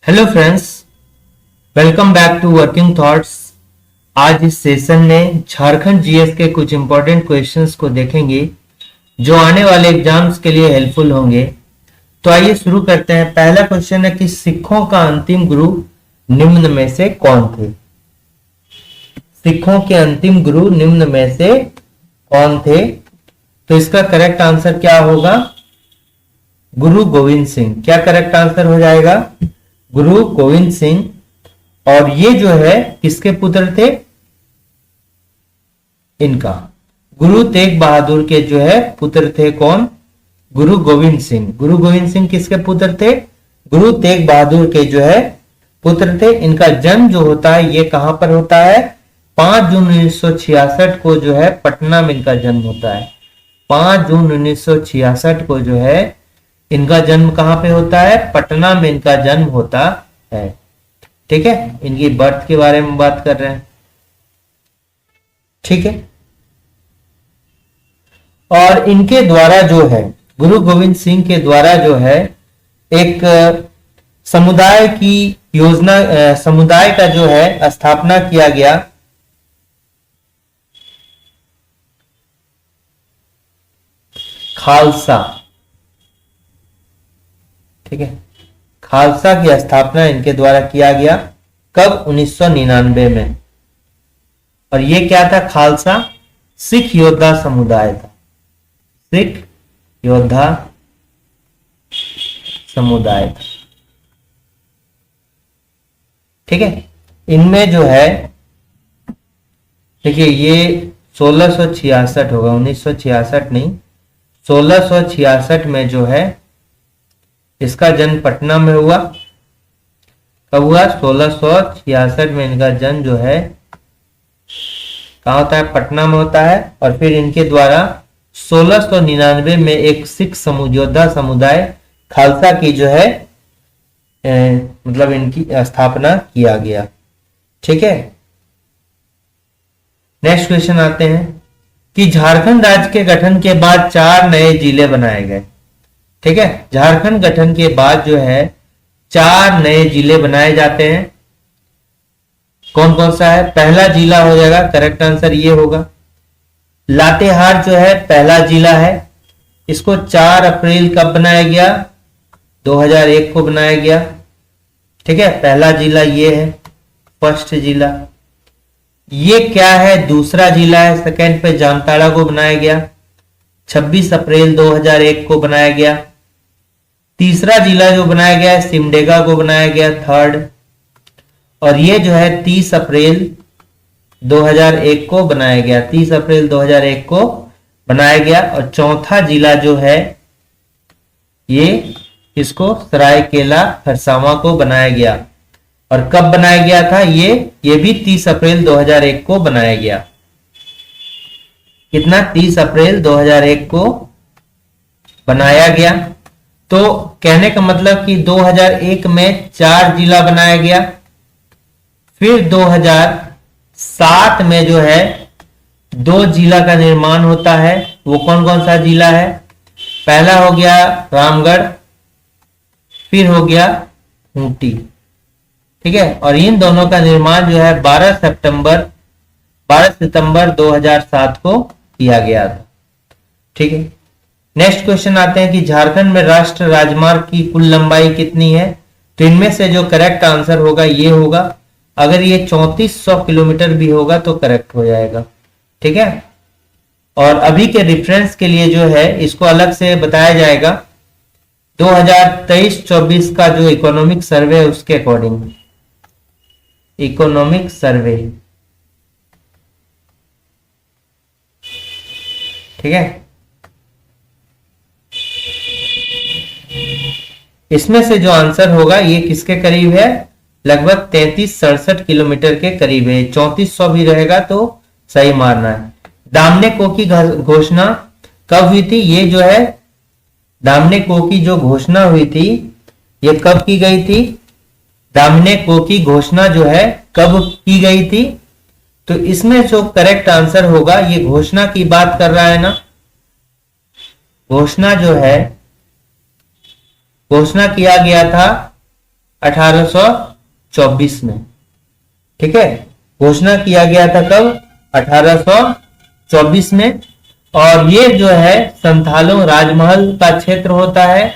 Hello friends, welcome back to working thoughts. आज इस session में झारखंड जीएस के कुछ इंपॉर्टेंट क्वेश्चंस को देखेंगे जो आने वाले एग्जाम्स के लिए हेल्पफुल होंगे। तो आइए शुरू करते हैं। पहला क्वेश्चन है कि सिखों का अंतिम गुरु निम्न में से कौन थे? सिखों के अंतिम गुरु निम्न में से कौन थे? तो इसका करेक्ट आंसर क्या होगा? गुरु गोविंद सिंह। क्या करेक्ट आंसर हो जाएगा? गुरु गोविंद सिंह। और ये जो है किसके पुत्र थे? इनका गुरु तेग बहादुर के जो है पुत्र थे। कौन? गुरु गोविंद सिंह। गुरु गोविंद सिंह किसके पुत्र थे? गुरु तेग बहादुर के जो है पुत्र थे। इनका जन्म जो होता है ये कहां पर होता है? 5 जून 1966 को जो है पटना में इनका जन्म होता है। 5 जून 1966 को जो है इनका जन्म कहां पे होता है? पटना में इनका जन्म होता है। ठीक है, इनकी बर्थ के बारे में बात कर रहे हैं। ठीक है, और इनके द्वारा जो है गुरु गोविंद सिंह के द्वारा जो है एक समुदाय की योजना, समुदाय का जो है स्थापना किया गया। खालसा। ठीक है, खालसा की स्थापना इनके द्वारा किया गया। कब? 1999 में। और ये क्या था? खालसा सिख योद्धा समुदाय था। सिख योद्धा समुदाय था। ठीक है, इनमें जो है देखिए ये 1666 होगा, 1966 नहीं, 1666 में जो है इसका जन्म पटना में हुआ। कब हुआ? 1666 में इनका जन्म जो है कहां होता है? पटना में होता है। और फिर इनके द्वारा 1699 में एक सिख योद्धा समुदाय खालसा की जो है मतलब इनकी स्थापना किया गया। ठीक है, नेक्स्ट क्वेश्चन आते हैं कि झारखंड राज्य के गठन के बाद 4 नए जिले बनाए गए। ठीक है, झारखंड गठन के बाद जो है 4 नए जिले बनाए जाते हैं। कौन कौन सा है? पहला जिला हो जाएगा, करेक्ट आंसर ये होगा, लातेहार जो है पहला जिला है। इसको 4 अप्रैल कब बनाया गया? 2001 को बनाया गया। ठीक है, पहला जिला ये है, फर्स्ट जिला। ये क्या है? दूसरा जिला है। सेकेंड पे जामताड़ा को बनाया गया, 26 अप्रैल 2001 को बनाया गया। तीसरा जिला जो बनाया गया है सिमडेगा को बनाया गया, थर्ड। और ये जो है 30 अप्रैल 2001 को बनाया गया, 30 अप्रैल 2001 को बनाया गया। और चौथा जिला जो है ये इसको सरायकेला खरसावां को बनाया गया। और कब बनाया गया था? ये भी 30 अप्रैल 2001 को बनाया गया। कितना? 30 अप्रैल 2001 को बनाया गया। तो कहने का मतलब कि 2001 में 4 जिला बनाया गया। फिर 2007 में जो है 2 जिला का निर्माण होता है। वो कौन कौन सा जिला है? पहला हो गया रामगढ़, फिर हो गया खूंटी। ठीक है, और इन दोनों का निर्माण जो है 12 सितंबर 2007 को किया गया था। ठीक है, नेक्स्ट क्वेश्चन आते हैं कि झारखंड में राष्ट्रीय राजमार्ग की कुल लंबाई कितनी है? तो इनमें से जो करेक्ट आंसर होगा ये होगा। अगर ये 3400 किलोमीटर भी होगा तो करेक्ट हो जाएगा। ठीक है, और अभी के रेफरेंस के लिए जो है इसको अलग से बताया जाएगा 2023-24 का जो इकोनॉमिक सर्वे है उसके अकॉर्डिंग। इकोनॉमिक सर्वे, ठीक है, इसमें से जो आंसर होगा ये किसके करीब है? लगभग 3367 किलोमीटर के करीब है। 3400 भी रहेगा तो सही मारना है। दामने को की घोषणा कब हुई थी? ये जो है दामने को की जो घोषणा हुई थी ये कब की गई थी? दामने को की घोषणा जो है कब की गई थी? तो इसमें जो करेक्ट आंसर होगा, ये घोषणा की बात कर रहा है ना, घोषणा जो है घोषणा किया गया था 1824 में। ठीक है, घोषणा किया गया था कब? 1824 में। और ये जो है संथालों राजमहल का क्षेत्र होता है,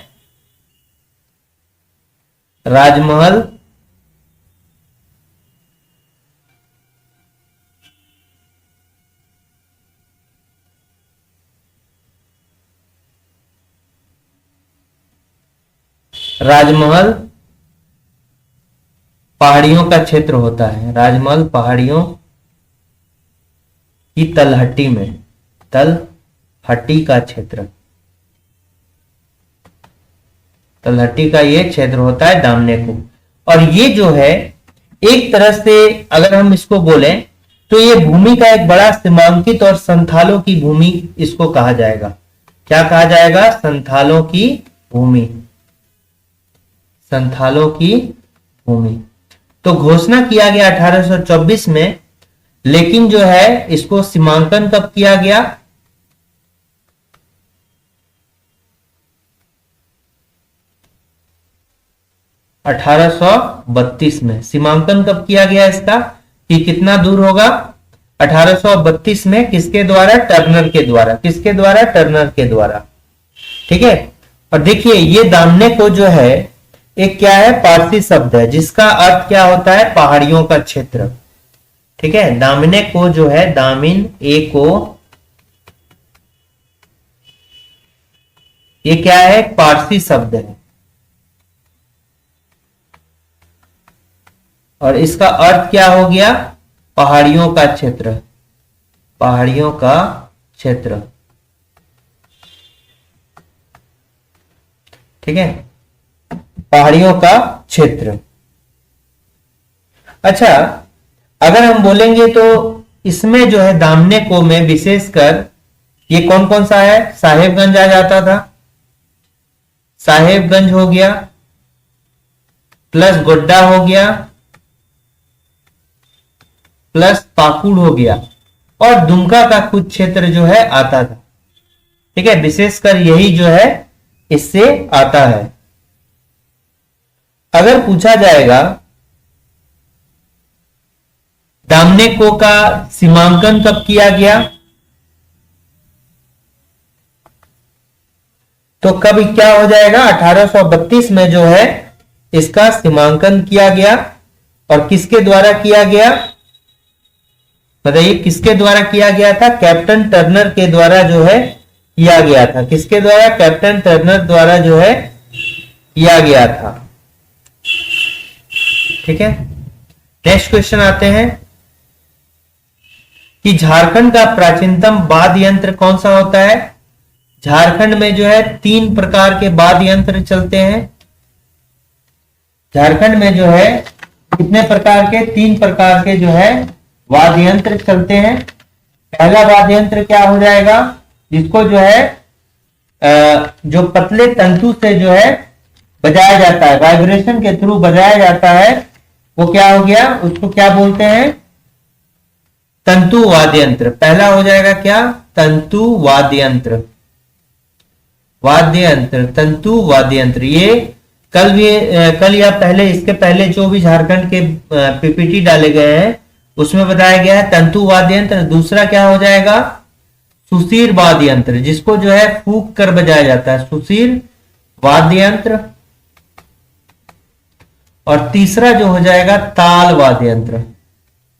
राजमहल राजमहल पहाड़ियों का क्षेत्र होता है, राजमहल पहाड़ियों की तलहटी में, तलहटी का क्षेत्र, तलहटी का ये क्षेत्र होता है दामने को। और ये जो है एक तरह से अगर हम इसको बोलें तो ये भूमि का एक बड़ा सीमांकित और संथालों की भूमि इसको कहा जाएगा। क्या कहा जाएगा? संथालों की भूमि, संथालों की भूमि। तो घोषणा किया गया 1824 में, लेकिन जो है इसको सीमांकन कब किया गया? 1832 में। सीमांकन कब किया गया इसका कि कितना दूर होगा? 1832 में। किसके द्वारा? टर्नर के द्वारा। किसके द्वारा? टर्नर के द्वारा। ठीक है। और देखिए ये दामने को जो है एक क्या है? पारसी शब्द है जिसका अर्थ क्या होता है? पहाड़ियों का क्षेत्र। ठीक है, दामने को जो है, दामिन ए को, ये क्या है? पारसी शब्द है और इसका अर्थ क्या हो गया? पहाड़ियों का क्षेत्र, पहाड़ियों का क्षेत्र। ठीक है, पहाड़ियों का क्षेत्र। अच्छा, अगर हम बोलेंगे तो इसमें जो है दामने को में विशेषकर ये कौन कौन सा है? साहेबगंज आ जाता था, साहेबगंज हो गया, प्लस गोड्डा हो गया, प्लस पाकुड़ हो गया, और दुमका का कुछ क्षेत्र जो है आता था। ठीक है, विशेषकर यही जो है इससे आता है। अगर पूछा जाएगा दामने को का सीमांकन कब किया गया, तो कब क्या हो जाएगा? 1832 में जो है इसका सीमांकन किया गया। और किसके द्वारा किया गया? बताइए किसके द्वारा किया गया था? कैप्टन टर्नर के द्वारा जो है किया गया था। किसके द्वारा? कैप्टन टर्नर द्वारा जो है किया गया था। ठीक है, नेक्स्ट क्वेश्चन आते हैं कि झारखंड का प्राचीनतम वाद्य यंत्र कौन सा होता है? झारखंड में जो है 3 प्रकार के वाद्य यंत्र चलते हैं। झारखंड में जो है कितने प्रकार के? 3 प्रकार के जो है वाद्य यंत्र चलते हैं। पहला वाद्य यंत्र क्या हो जाएगा? जिसको जो है जो पतले तंतु से जो है बजाया जाता है, वाइब्रेशन के थ्रू बजाया जाता है, वो क्या हो गया? उसको क्या बोलते हैं? तंतु वाद्य यंत्र। पहला हो जाएगा क्या? तंतु वाद्य यंत्र, वाद्य यंत्र, तंतु वाद्य यंत्र। ये कल या पहले, इसके पहले जो भी झारखंड के पीपीटी डाले गए हैं उसमें बताया गया है तंतु वाद्य यंत्र। दूसरा क्या हो जाएगा? सुशीर वाद्य यंत्र, जिसको जो है फूंक कर बजाया जाता है, सुशीर वाद्य यंत्र। और तीसरा जो हो जाएगा ताल वाद्य यंत्र,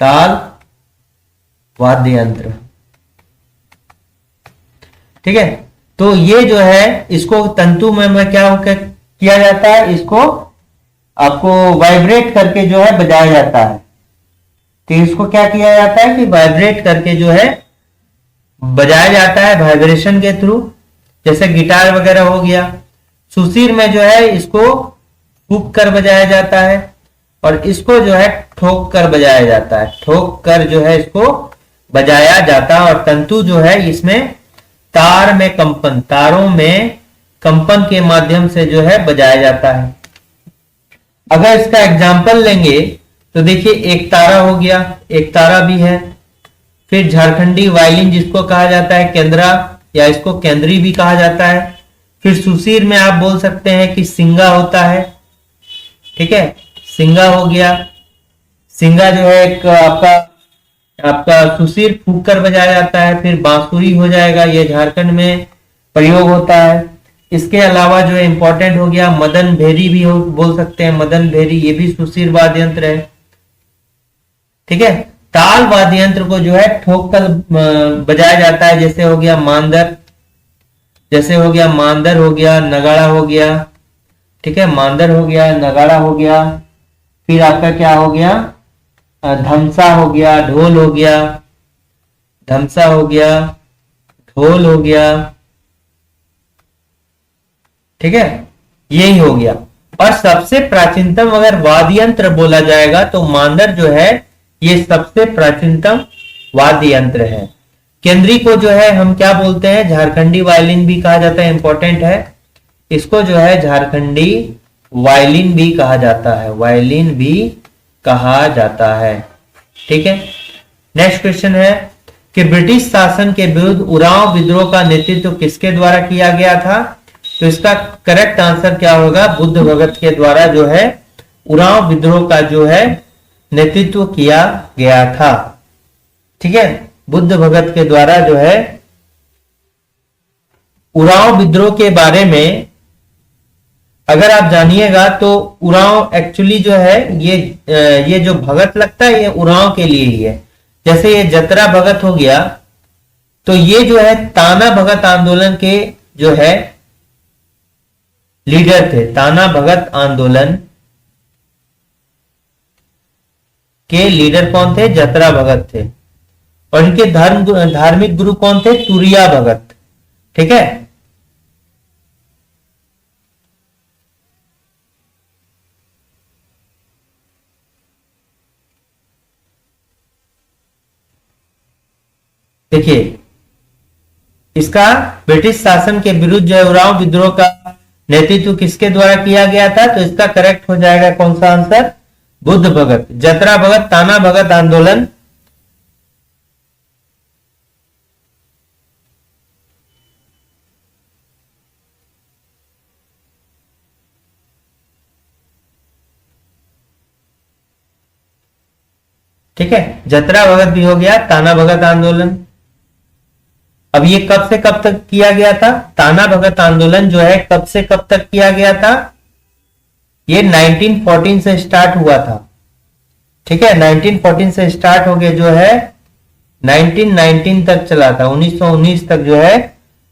ताल वाद्य यंत्र। ठीक है, तो ये जो है इसको तंतु में क्या किया जाता है? इसको आपको वाइब्रेट करके जो है बजाया जाता है। तो इसको क्या किया जाता है कि वाइब्रेट करके जो है बजाया जाता है वाइब्रेशन के थ्रू, जैसे गिटार वगैरह हो गया। सुशीर में जो है इसको फूंक कर बजाया जाता है और इसको जो है ठोक कर बजाया जाता है, ठोक कर जो है इसको बजाया जाता है। और तंतु जो है इसमें तार में कंपन, तारों में कंपन के माध्यम से जो है बजाया जाता है। अगर इसका एग्जाम्पल लेंगे तो देखिए एक तारा हो गया, एक तारा भी है। फिर झारखंडी वायलिन जिसको कहा जाता है केंद्रा, या इसको केंद्री भी कहा जाता है। फिर सुशीर में आप बोल सकते हैं कि सिंगा होता है। ठीक है। सिंगा हो गया, सिंगा जो है एक आपका आपका सुसीर फूंक कर बजाया जाता है। फिर बांसुरी हो जाएगा, ये झारखंड में प्रयोग होता है। इसके अलावा जो है इंपॉर्टेंट हो गया मदन भेरी भी बोल सकते हैं, मदन भेरी, ये भी सुशीर वाद्य यंत्र है। ठीक है। ताल वाद्य यंत्र को जो है ठोक कर बजाया जाता है, जैसे हो गया मांदर, जैसे हो गया मांदर हो गया, नगाड़ा हो गया। ठीक है, मांदर हो गया, नगाड़ा हो गया। फिर आपका क्या हो गया, धमसा हो गया, ढोल हो गया, धमसा हो गया, ढोल हो गया। ठीक है, यही हो गया। और सबसे प्राचीनतम अगर वाद्य यंत्र बोला जाएगा तो मांदर जो है ये सबसे प्राचीनतम वाद्य यंत्र है। केंद्री को जो है हम क्या बोलते हैं, झारखंडी वायलिन भी कहा जाता है, इंपॉर्टेंट है। इसको जो है झारखंडी वायलिन भी कहा जाता है, वायलिन भी कहा जाता है। ठीक है। नेक्स्ट क्वेश्चन है कि ब्रिटिश शासन के विरुद्ध उरांव विद्रोह का नेतृत्व किसके द्वारा किया गया था? तो इसका करेक्ट आंसर क्या होगा, बुद्ध भगत के द्वारा जो है उरांव विद्रोह का जो है नेतृत्व किया गया था। ठीक है, बुद्ध भगत के द्वारा जो है उरांव विद्रोह के बारे में अगर आप जानिएगा तो उरांव एक्चुअली जो है ये जो भगत लगता है ये उरांव के लिए ही है। जैसे ये जतरा भगत हो गया तो ये जो है ताना भगत आंदोलन के जो है लीडर थे। ताना भगत आंदोलन के लीडर कौन थे? जतरा भगत थे। और इनके धार्मिक गुरु कौन थे? तुरिया भगत। ठीक है। देखिए इसका ब्रिटिश शासन के विरुद्ध जो है उरांव विद्रोह का नेतृत्व किसके द्वारा किया गया था? तो इसका करेक्ट हो जाएगा कौन सा आंसर? बुद्ध भगत। जतरा भगत, ताना भगत आंदोलन ठीक है, जतरा भगत भी हो गया, ताना भगत आंदोलन। अब ये कब से कब तक किया गया था? ताना भगत आंदोलन जो है कब से कब तक किया गया था? ये 1914 से स्टार्ट हुआ था। ठीक है, 1914 से स्टार्ट हो गया जो है 1919 तक चला था, 1919 तक जो है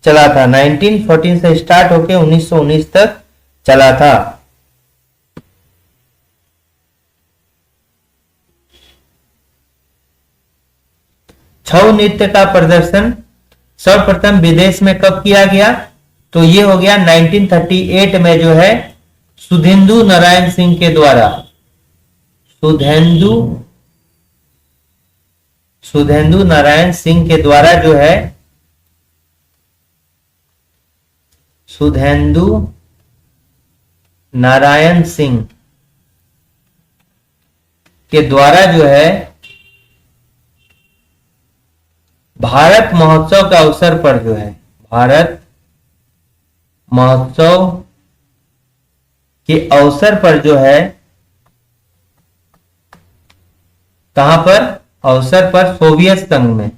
चला था। 1914 से स्टार्ट होके 1919 तक चला था। छऊ नृत्य का प्रदर्शन सर्वप्रथम विदेश में कब किया गया? तो ये हो गया 1938 में जो है सुधेंदु नारायण सिंह के द्वारा। सुधेंदु नारायण सिंह के द्वारा जो है सुधेंदु नारायण सिंह के द्वारा जो है भारत महोत्सव का अवसर पर जो है भारत महोत्सव के अवसर पर जो है कहां पर? अवसर पर सोवियत संघ में,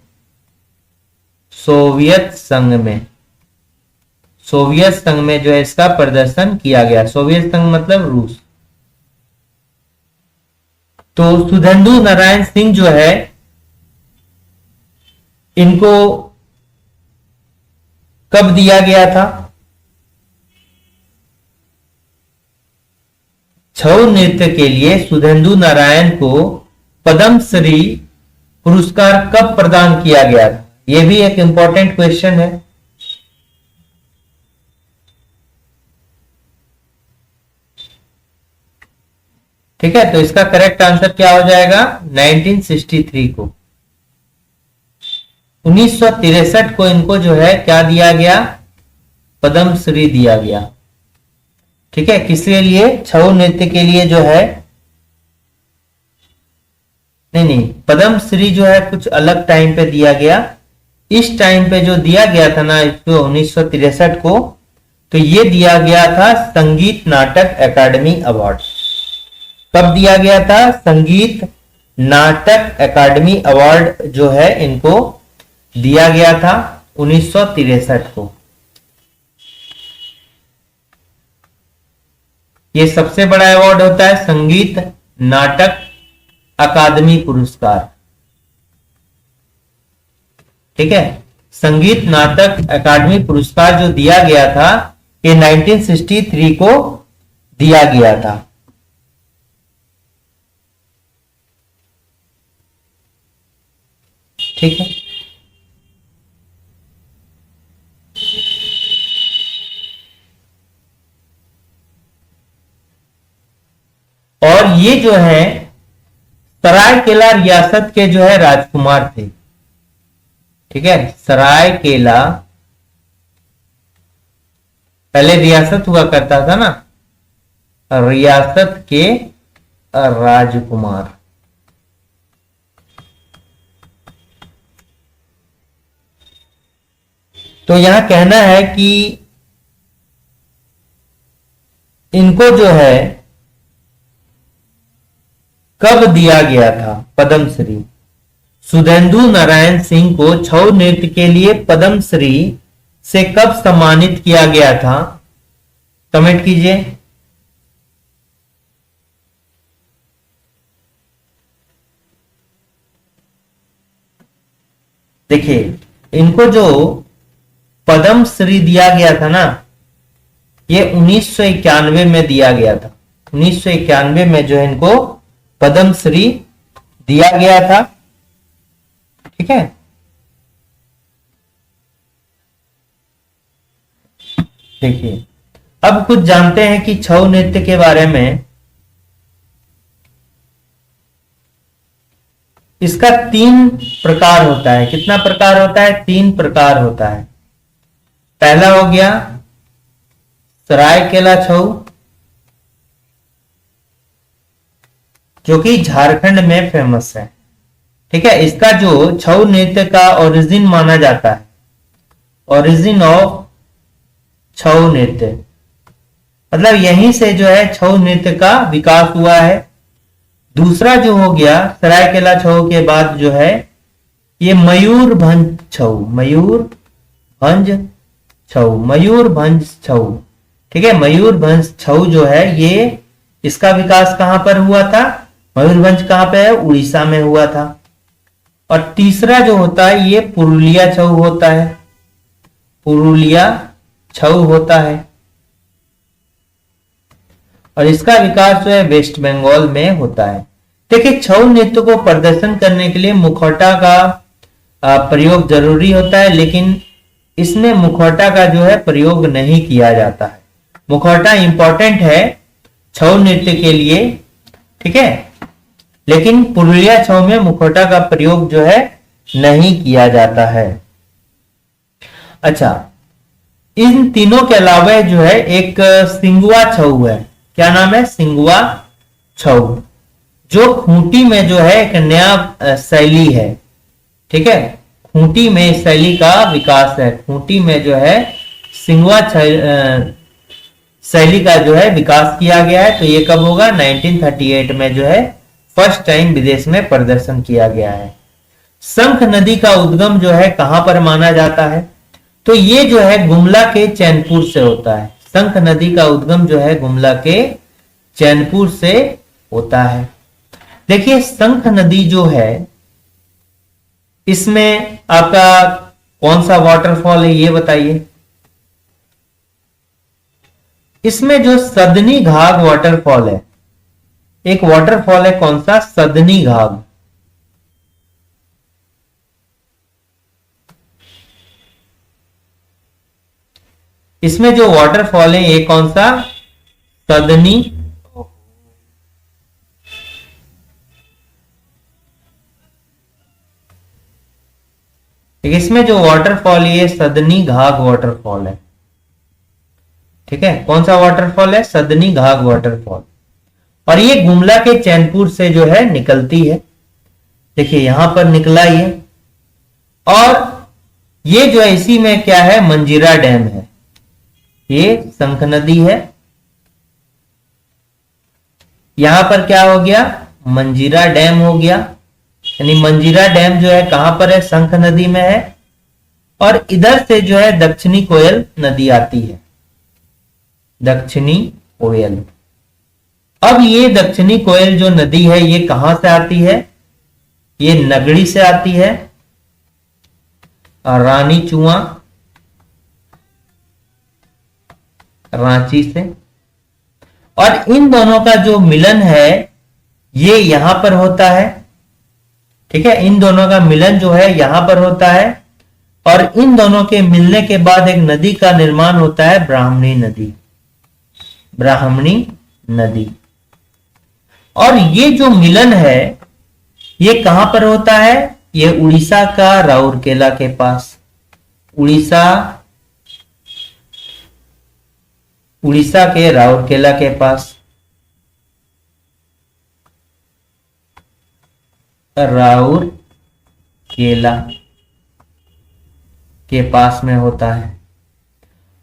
सोवियत संघ में जो है इसका प्रदर्शन किया गया। सोवियत संघ मतलब रूस। तो सुधेंदु नारायण सिंह जो है इनको कब दिया गया था? छऊ नृत्य के लिए सुधेंदु नारायण को पद्मश्री पुरस्कार कब प्रदान किया गया था? यह भी एक इंपॉर्टेंट क्वेश्चन है। ठीक है, तो इसका करेक्ट आंसर क्या हो जाएगा? 1963 को, 1963 को इनको जो है क्या दिया गया? पद्मश्री दिया गया। ठीक है, किसके लिए? छऊ नृत्य के लिए जो है नहीं, पद्मश्री जो है कुछ अलग टाइम पे दिया गया। इस टाइम पे जो दिया गया था ना इसको 1963 को, तो ये दिया गया था संगीत नाटक अकादमी अवार्ड। कब दिया गया था? संगीत नाटक अकादमी अवार्ड जो है इनको दिया गया था 1963 को। ये सबसे बड़ा अवार्ड होता है संगीत नाटक अकादमी पुरस्कार। ठीक है, संगीत नाटक अकादमी पुरस्कार जो दिया गया था ये 1963 को दिया गया था। ठीक है, और ये जो है सरायकेला रियासत के जो है राजकुमार थे। ठीक है, सरायकेला पहले रियासत हुआ करता था ना, रियासत के राजकुमार। तो यहां कहना है कि इनको जो है कब दिया गया था पद्मश्री? सुधेंदु नारायण सिंह को छऊ नृत्य के लिए पद्मश्री से कब सम्मानित किया गया था? कमेंट कीजिए। देखिए, इनको जो पद्मश्री दिया गया था ना, ये 1991 में दिया गया था। 1991 में जो है इनको पद्मश्री दिया गया था। ठीक है, देखिए अब कुछ जानते हैं कि छऊ नृत्य के बारे में। इसका 3 प्रकार होता है। कितना प्रकार होता है? 3 प्रकार होता है। पहला हो गया सरायकेला छऊ, जो कि झारखंड में फेमस है। ठीक है, इसका जो छऊ नृत्य का ओरिजिन माना जाता है, ओरिजिन ऑफ छऊ नृत्य, मतलब यहीं से जो है छऊ नृत्य का विकास हुआ है। दूसरा जो हो गया सरायकेला छऊ के बाद जो है ये मयूरभंज छऊ, मयूरभंज छऊ, मयूरभंज छऊ। ठीक है, मयूरभंज छऊ जो है ये इसका विकास कहां पर हुआ था? मयूरभंज कहां पे है? उड़ीसा में हुआ था। और तीसरा जो होता है ये पुरुलिया छऊ होता है, पुरुलिया छऊ होता है। और इसका विकास जो है वेस्ट बंगाल में होता है। देखिए, छऊ नृत्य को प्रदर्शन करने के लिए मुखौटा का प्रयोग जरूरी होता है, लेकिन इसमें मुखौटा का जो है प्रयोग नहीं किया जाता है। मुखौटा इंपॉर्टेंट है छऊ नृत्य के लिए। ठीक है, लेकिन पुरुलिया छऊ में मुखौटा का प्रयोग जो है नहीं किया जाता है। अच्छा, इन तीनों के अलावा जो है एक सिंगुआ छऊ है। क्या नाम है? सिंगुआ छऊ, जो खूंटी में जो है एक नया शैली है। ठीक है, खूंटी में इस शैली का विकास है। खूंटी में जो है सिंगुआ शैली का जो है विकास किया गया है। तो ये कब होगा? 1938 में जो है फर्स्ट टाइम विदेश में प्रदर्शन किया गया है। शंख नदी का उद्गम जो है कहां पर माना जाता है? तो ये जो है गुमला के चैनपुर से होता है। शंख नदी का उद्गम जो है गुमला के चैनपुर से होता है। देखिए, शंख नदी जो है इसमें आपका कौन सा वाटरफॉल है ये बताइए। इसमें जो सदनी घाघ वाटरफॉल है, एक वाटरफॉल है, कौन सा? सदनी घाघ। इसमें जो वाटरफॉल है ये कौन सा? सदनी। इसमें जो वाटरफॉल है ये सदनी घाघ वाटरफॉल है। ठीक है, कौन सा वाटरफॉल है? सदनी घाघ वाटरफॉल। और ये गुमला के चैनपुर से जो है निकलती है। देखिए यहां पर निकला ये, और ये जो है इसी में क्या है? मंजीरा डैम है। ये शंख नदी है, यहां पर क्या हो गया, मंजीरा डैम हो गया। यानी मंजीरा डैम जो है कहां पर है, शंख नदी में है। और इधर से जो है दक्षिणी कोयल नदी आती है, दक्षिणी कोयल। अब ये दक्षिणी कोयल जो नदी है ये कहां से आती है, ये नगड़ी से आती है, और रानी चुआ रांची से। और इन दोनों का जो मिलन है ये यहां पर होता है। ठीक है, इन दोनों का मिलन जो है यहां पर होता है। और इन दोनों के मिलने के बाद एक नदी का निर्माण होता है, ब्राह्मणी नदी, ब्राह्मणी नदी। और ये जो मिलन है ये कहां पर होता है, ये उड़ीसा का राउरकेला के पास, उड़ीसा के राउरकेला के पास, राउरकेला के पास में होता है।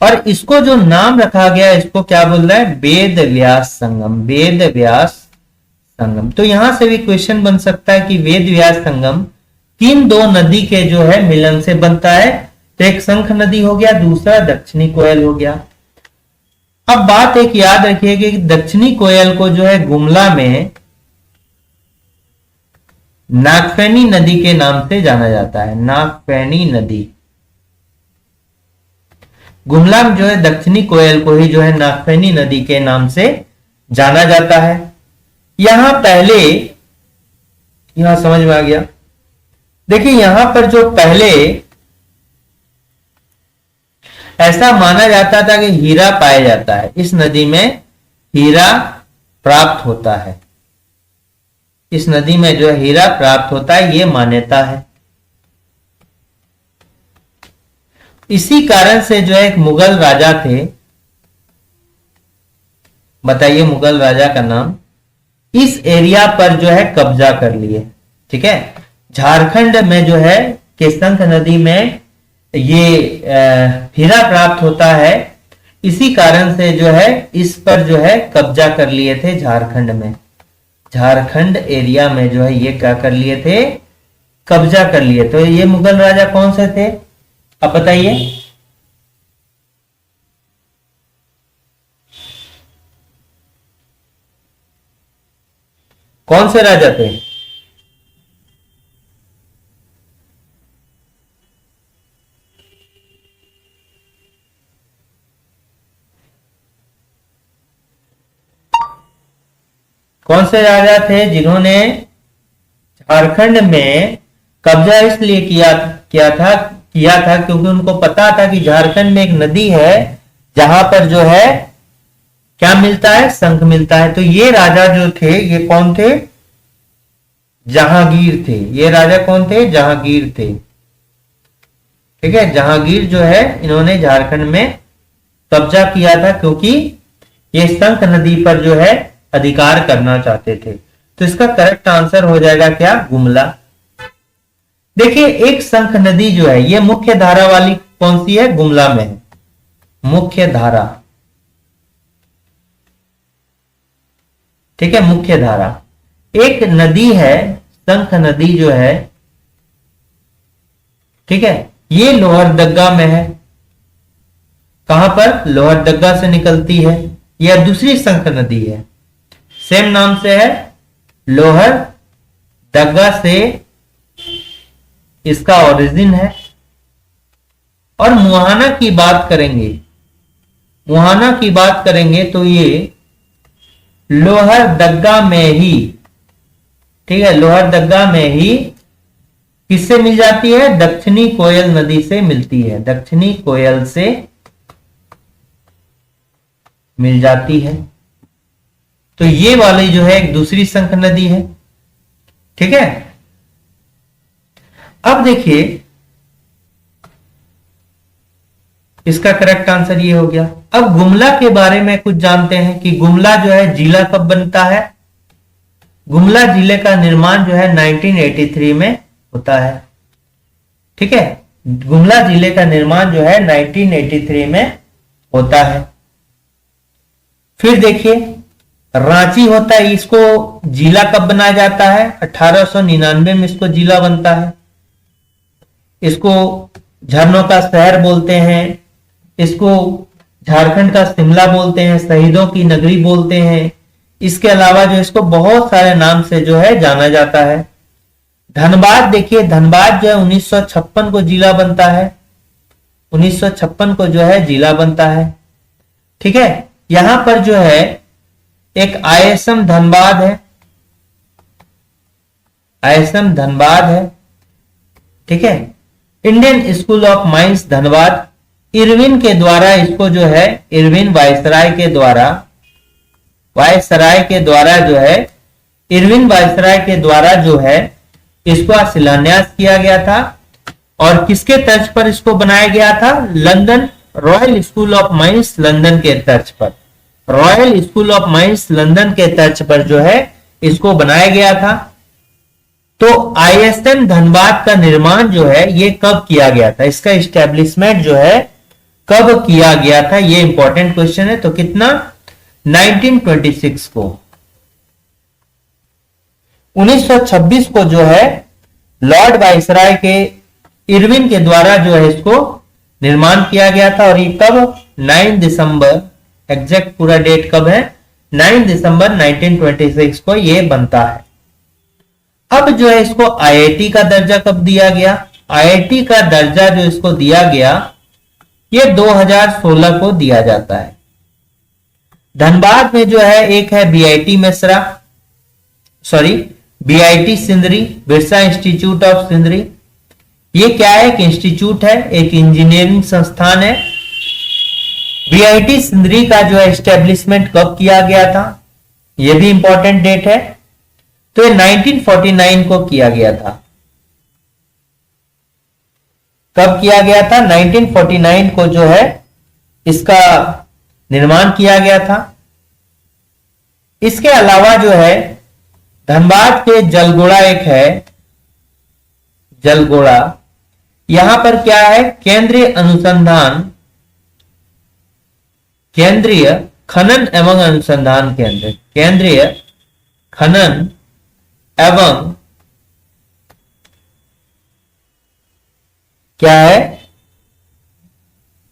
और इसको जो नाम रखा गया इसको क्या बोल रहा है, वेद व्यास संगम, वेद व्यास संगम। तो यहां से भी क्वेश्चन बन सकता है कि वेद व्यास संगम किन दो नदी के जो है मिलन से बनता है। तो एक शंख नदी हो गया, दूसरा दक्षिणी कोयल हो गया। अब बात एक याद रखिएगा कि दक्षिणी कोयल को जो है गुमला में नागफेनी नदी के नाम से जाना जाता है, नागफेनी नदी। गुमला में जो है दक्षिणी कोयल को ही जो है नागफेनी नदी के नाम से जाना जाता है। यहां पहले, यहां समझ में आ गया। देखिए यहां पर जो पहले ऐसा माना जाता था कि हीरा पाया जाता है, इस नदी में हीरा प्राप्त होता है, इस नदी में जो है हीरा प्राप्त होता है, ये मान्यता है। इसी कारण से जो है एक मुगल राजा थे, बताइए मुगल राजा का नाम, इस एरिया पर जो है कब्जा कर लिए। ठीक है, झारखंड में जो है केशंख नदी में ये हीरा प्राप्त होता है, इसी कारण से जो है इस पर जो है कब्जा कर लिए थे। झारखंड में, झारखंड एरिया में जो है ये क्या कर लिए थे, कब्जा कर लिए। तो ये मुगल राजा कौन से थे आप बताइए। कौन से राजा थे, कौन से राजा थे जिन्होंने झारखंड में कब्जा इसलिए किया था क्योंकि उनको पता था कि झारखंड में एक नदी है जहां पर जो है क्या मिलता है, शंख मिलता है। तो ये राजा जो थे ये कौन थे, जहांगीर थे। ये राजा कौन थे, जहांगीर थे। ठीक है, जहांगीर जो है इन्होंने झारखंड में कब्जा किया था क्योंकि ये शंख नदी पर जो है अधिकार करना चाहते थे। तो इसका करेक्ट आंसर हो जाएगा क्या, गुमला। देखिए एक शंख नदी जो है ये मुख्य धारा वाली कौन सी है, गुमला में है मुख्य धारा। ठीक है, मुख्य धारा। एक नदी है शंख नदी जो है, ठीक है, ये लोहरदग्गा में है। कहां पर, लोहरदग्गा से निकलती है। यह दूसरी शंख नदी है, सेम नाम से है, लोहरदग्गा से इसका ओरिजिन है। और मुहाना की बात करेंगे, मुहाना की बात करेंगे तो ये लोहरदग्गा में ही, ठीक है, लोहरदग्गा में ही किससे मिल जाती है, दक्षिणी कोयल नदी से मिलती है, दक्षिणी कोयल से मिल जाती है। तो ये वाली जो है एक दूसरी शंख नदी है। ठीक है, अब देखिए इसका करेक्ट आंसर ये हो गया। अब गुमला के बारे में कुछ जानते हैं कि गुमला जो है जिला कब बनता है। गुमला जिले का निर्माण जो है 1983 में होता है। ठीक है, गुमला जिले का निर्माण जो है 1983 में होता है। फिर देखिए रांची होता है, इसको जिला कब बनाया जाता है? 1899 में इसको जिला बनता है। इसको झरनों का शहर बोलते हैं, इसको झारखंड का शिमला बोलते हैं, शहीदों की नगरी बोलते हैं। इसके अलावा जो इसको बहुत सारे नाम से जो है जाना जाता है। धनबाद देखिए, धनबाद जो है 1956 को जिला बनता है, 1956 को जो है जिला बनता है। ठीक है, यहां पर जो है एक आईएसएम धनबाद है, आईएसएम धनबाद है। ठीक है, Indian school of mines Dhanbad, Irwin के द्वारा इसको जो है, इरविन वायसराय के द्वारा, वायसराय के द्वारा जो है, इरविन वायसराय के द्वारा जो है इसको शिलान्यास किया गया था। और किसके तर्ज पर इसको बनाया गया था? London royal school of mines London के तर्ज पर, royal school of mines London के तर्ज पर जो है इसको बनाया गया था। तो आईएसएम धनबाद का निर्माण जो है ये कब किया गया था? इसका इस्टेब्लिशमेंट जो है कब किया गया था? ये इंपॉर्टेंट क्वेश्चन है। तो कितना? 1926 को। 1926 को जो है लॉर्ड वायसराय के इरविन के द्वारा जो है इसको निर्माण किया गया था। और ये कब? 9 दिसंबर, एग्जैक्ट पूरा डेट कब है? 9 दिसंबर 1926 को ये बनता है। अब जो है इसको आईआईटी का दर्जा कब दिया गया? आईआईटी का दर्जा जो इसको दिया गया ये 2016 को दिया जाता है। धनबाद में जो है एक है BIT Mesra, sorry BIT Sindri, Birsa institute of Sindri. ये क्या है? एक इंस्टीट्यूट है, एक इंजीनियरिंग संस्थान है। बीआईटी सिंदरी का जो है एस्टेब्लिशमेंट कब किया गया था? ये भी इंपॉर्टेंट डेट है। तो ये 1949 को किया गया था। कब किया गया था? 1949 को जो है इसका निर्माण किया गया था। इसके अलावा जो है धनबाद के जलगोड़ा एक है, जलगोड़ा, यहां पर क्या है? केंद्रीय अनुसंधान, केंद्रीय खनन एवं अनुसंधान केंद्र, केंद्रीय खनन एवं क्या है?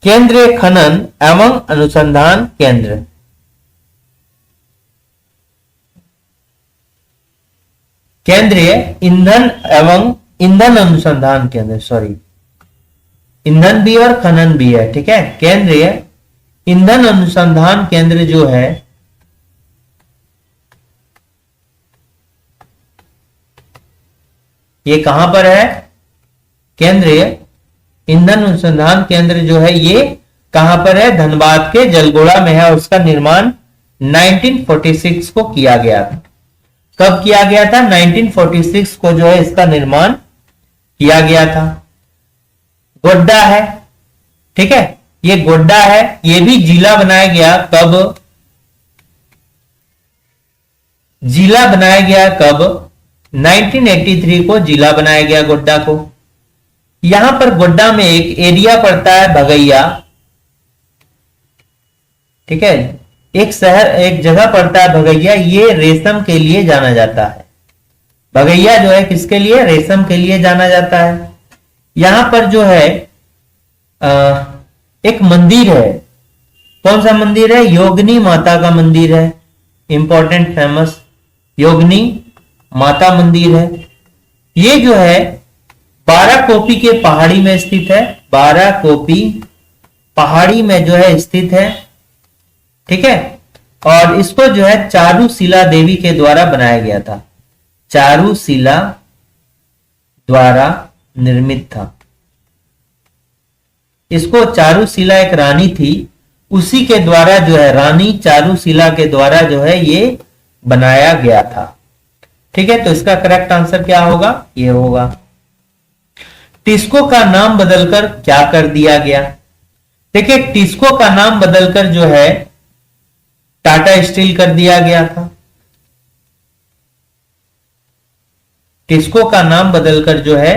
केंद्रीय खनन एवं अनुसंधान केंद्र। केंद्रीय ईंधन एवं ईंधन अनुसंधान केंद्र, सॉरी ईंधन भी और खनन भी है। ठीक है, केंद्रीय ईंधन अनुसंधान केंद्र जो है ये कहां पर है? केंद्रीय ईंधन अनुसंधान केंद्र जो है ये कहां पर है? धनबाद के जलगोड़ा में है। और उसका निर्माण 1946 को किया गया था। कब किया गया था? 1946 को जो है इसका निर्माण किया गया था। गोड्डा है, ठीक है, ये गोड्डा है, ये भी जिला बनाया गया। कब जिला बनाया गया? कब? 1983 को जिला बनाया गया गोड्डा को। यहां पर गोड्डा में एक एरिया पड़ता है भगैया, ठीक है, एक शहर, एक जगह पड़ता है भगैया, ये रेशम के लिए जाना जाता है। भगैया जो है किसके लिए? रेशम के लिए जाना जाता है। यहां पर जो है एक मंदिर है। कौन सा मंदिर है? योगिनी माता का मंदिर है, इंपॉर्टेंट फेमस योगिनी माता मंदिर है। ये जो है बाराकोपी के पहाड़ी में स्थित है, बाराकोपी पहाड़ी में जो है स्थित है, ठीक है। और इसको जो है चारुशिला देवी के द्वारा बनाया गया था, चारुशिला द्वारा निर्मित था। इसको चारुशिला एक रानी थी, उसी के द्वारा जो है रानी चारुशिला के द्वारा जो है ये बनाया गया था, ठीक है। तो इसका करेक्ट आंसर क्या होगा? ये होगा। टिस्को का नाम बदलकर क्या कर दिया गया? देखिए, टिस्को का नाम बदलकर जो है टाटा स्टील कर दिया गया था। टिस्को का नाम बदलकर जो है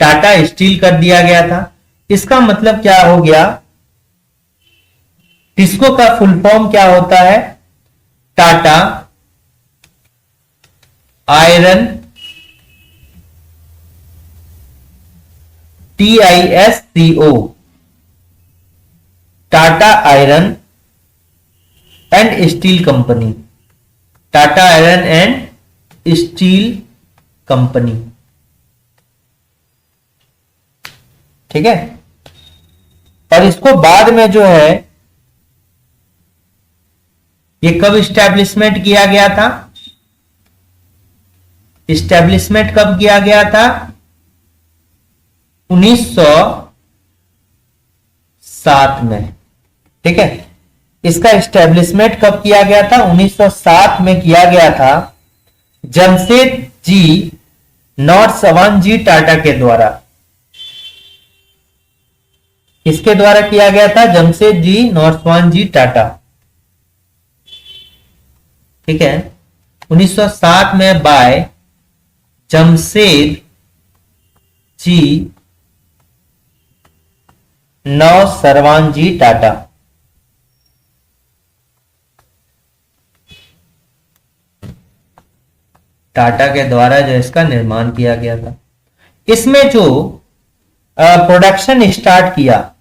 टाटा स्टील कर दिया गया था। इसका मतलब क्या हो गया? टिस्को का फुल फॉर्म क्या होता है? Tata iron, TISCO, Tata iron and steel company, Tata iron and steel company. ठीक है, और इसको बाद में जो है ये कब इस्टेब्लिशमेंट किया गया था? इस्टेब्लिशमेंट कब किया गया था? 1907 में। ठीक है, इसका इस्टेब्लिशमेंट कब किया गया था? 1907 में किया गया था जमशेद जी नौरसवान जी टाटा के द्वारा। किसके द्वारा किया गया था? जमशेद जी नौरसवान जी टाटा। ठीक है, 1907 में बाय जमशेद जी नौरसवान जी टाटा। टाटा के द्वारा जो इसका निर्माण किया गया था। इसमें जो प्रोडक्शन स्टार्ट किया,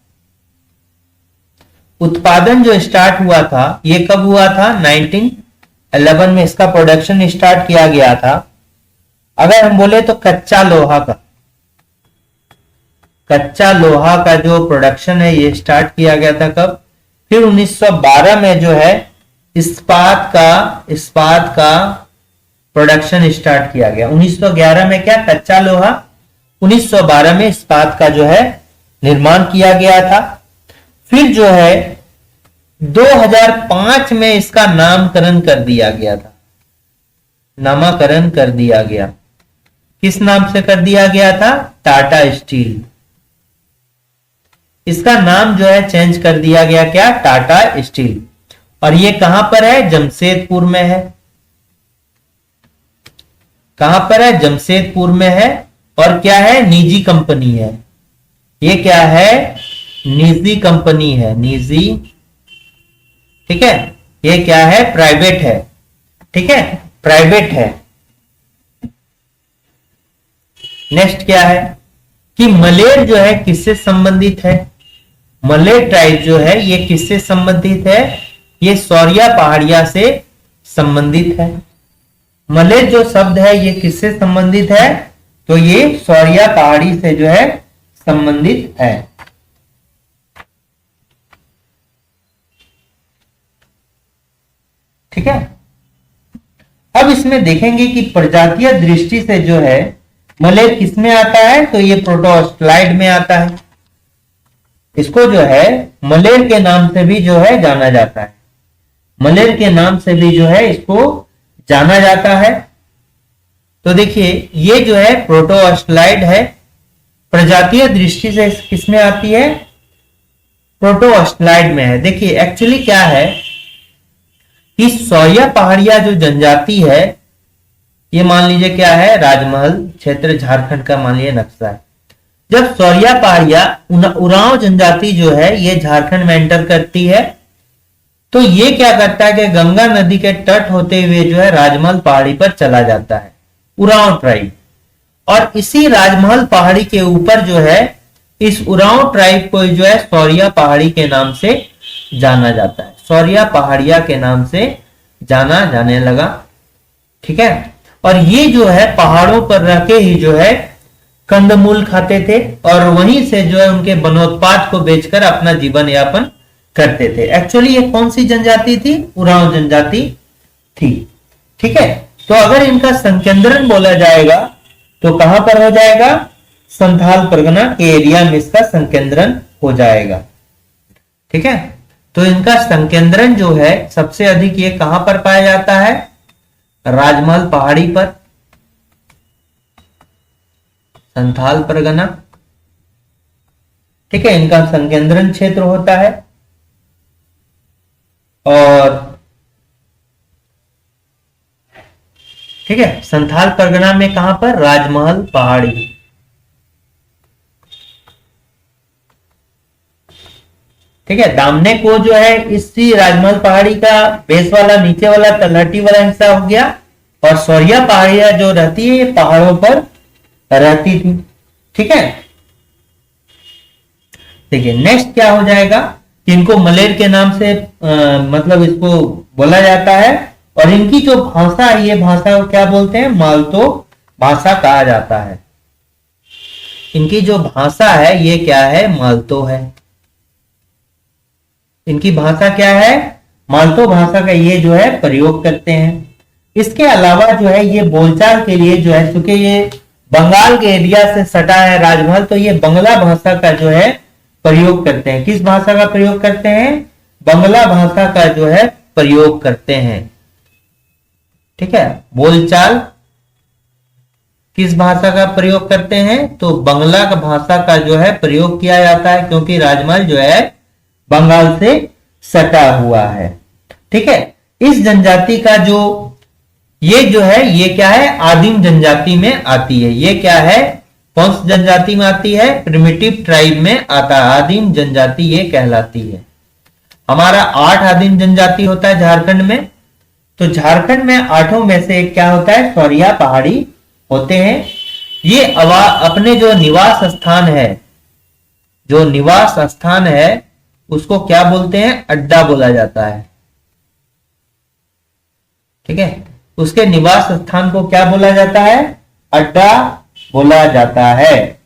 उत्पादन जो स्टार्ट हुआ था, ये कब हुआ था? 1911 में इसका प्रोडक्शन स्टार्ट किया गया था। अगर हम बोले तो कच्चा लोहा का, कच्चा लोहा का जो प्रोडक्शन है ये स्टार्ट किया गया था कब? फिर 1912 में जो है इस्पात का प्रोडक्शन स्टार्ट किया गया। 1911 में क्या? कच्चा लोहा। 1912 में इस्पात का जो है निर्माण किया गया था। फिर जो है 2005 में इसका नामकरण कर दिया गया था, नामकरण कर दिया गया। किस नाम से कर दिया गया था? टाटा स्टील। इसका नाम जो है चेंज कर दिया गया, क्या? टाटा स्टील। और ये कहां पर है? जमशेदपुर में है। कहां पर है? जमशेदपुर में है। और क्या है? निजी कंपनी है। ये क्या है? निजी कंपनी है, निजी। ठीक है, ये क्या है? प्राइवेट है। ठीक है, प्राइवेट है। नेक्स्ट क्या है कि मलेर जो है किससे संबंधित है? मलेर ट्राइब जो है ये किससे संबंधित है? ये सौरिया पहाड़िया से संबंधित है। मलेर जो शब्द है ये किससे संबंधित है? तो ये सौरिया पहाड़ी से जो है संबंधित है। ठीक है, अब इसमें देखेंगे कि प्रजातीय दृष्टि से जो है मलेर किसमें आता है? तो ये प्रोटोस्टलाइड में आता है। इसको जो है मलेर के नाम से भी जो है जाना जाता है। मलेर के नाम से भी जो है इसको जाना जाता है। तो देखिए ये जो है प्रोटोस्टलाइड है, प्रजातीय दृष्टि से किसमें आती है? प्रोटोस्टलाइड में है। देखिए एक्चुअली क्या है कि सौरिया पहाड़िया जो जनजाति है, ये मान लीजिए क्या है? राजमहल क्षेत्र झारखंड का मान लीजिए नक्शा है। जब सौरिया पहाड़िया उरांव जनजाति जो है ये झारखंड में एंटर करती है, तो ये क्या करता है कि गंगा नदी के तट होते हुए जो है राजमहल पहाड़ी पर चला जाता है, उरांव ट्राइब। और इसी राजमहल पहाड़ी के ऊपर जो है इस उरांव ट्राइब को जो है सौरिया पहाड़ी के नाम से जाना जाता है, सौरिया पहाड़िया के नाम से जाना जाने लगा। ठीक है, और ये जो है पहाड़ों पर रह के ही जो है कंदमूल खाते थे और वहीं से जो है उनके वनोत्पाद को बेचकर अपना जीवन यापन करते थे। एक्चुअली ये कौन सी जनजाति थी? उरांव जनजाति थी। ठीक है, तो अगर इनका संकेंद्रण बोला जाएगा तो कहां पर हो जाएगा? संथाल परगना के एरिया में इसका संकेंद्रण हो जाएगा। ठीक है, तो इनका संकेंद्रण जो है सबसे अधिक ये कहां पर पाया जाता है? राजमहल पहाड़ी पर, संथाल परगना। ठीक है, इनका संकेंद्रण क्षेत्र होता है। और ठीक है, संथाल परगना में कहां पर? राजमहल पहाड़ी। ठीक है। दामने को जो है इसी राजमहल पहाड़ी का बेस वाला नीचे वाला तलहटी वाला हिस्सा हो गया, और सौरिया पहाड़ियां जो रहती है ये पहाड़ों पर रहती थी। ठीक है, देखिए नेक्स्ट क्या हो जाएगा कि इनको मलेर के नाम से मतलब इसको बोला जाता है, और इनकी जो भाषा है ये भाषा को क्या बोलते हैं, मालतो भाषा कहा जाता है। इनकी जो भाषा है ये क्या है, मालतो है। इनकी भाषा क्या है, मालतो भाषा का ये जो है प्रयोग करते हैं। इसके अलावा जो है ये बोलचाल के लिए जो है, चूंकि ये बंगाल के एरिया से सटा है राजमहल, तो ये बंगला भाषा का जो है प्रयोग करते हैं। किस भाषा का प्रयोग करते हैं, बंगला भाषा का जो है प्रयोग करते हैं। ठीक है, बोलचाल किस भाषा का प्रयोग करते हैं, तो बंगला का भाषा का जो है प्रयोग किया जाता है, क्योंकि राजमहल जो है बंगाल से सटा हुआ है। ठीक है, इस जनजाति का जो ये जो है ये क्या है, आदिम जनजाति में आती है। ये क्या है, कौन सी जनजाति में आती है, प्रिमिटिव ट्राइब में आता है, आदिम जनजाति ये कहलाती है। हमारा 8 आदिम जनजाति होता है झारखंड में, तो झारखंड में 8 में से एक क्या होता है, सौरिया पहाड़ी होते हैं। ये अपने जो निवास स्थान है, जो निवास स्थान है उसको क्या बोलते हैं, अड्डा बोला जाता है। ठीक है, उसके निवास स्थान को क्या बोला जाता है, अड्डा बोला जाता है।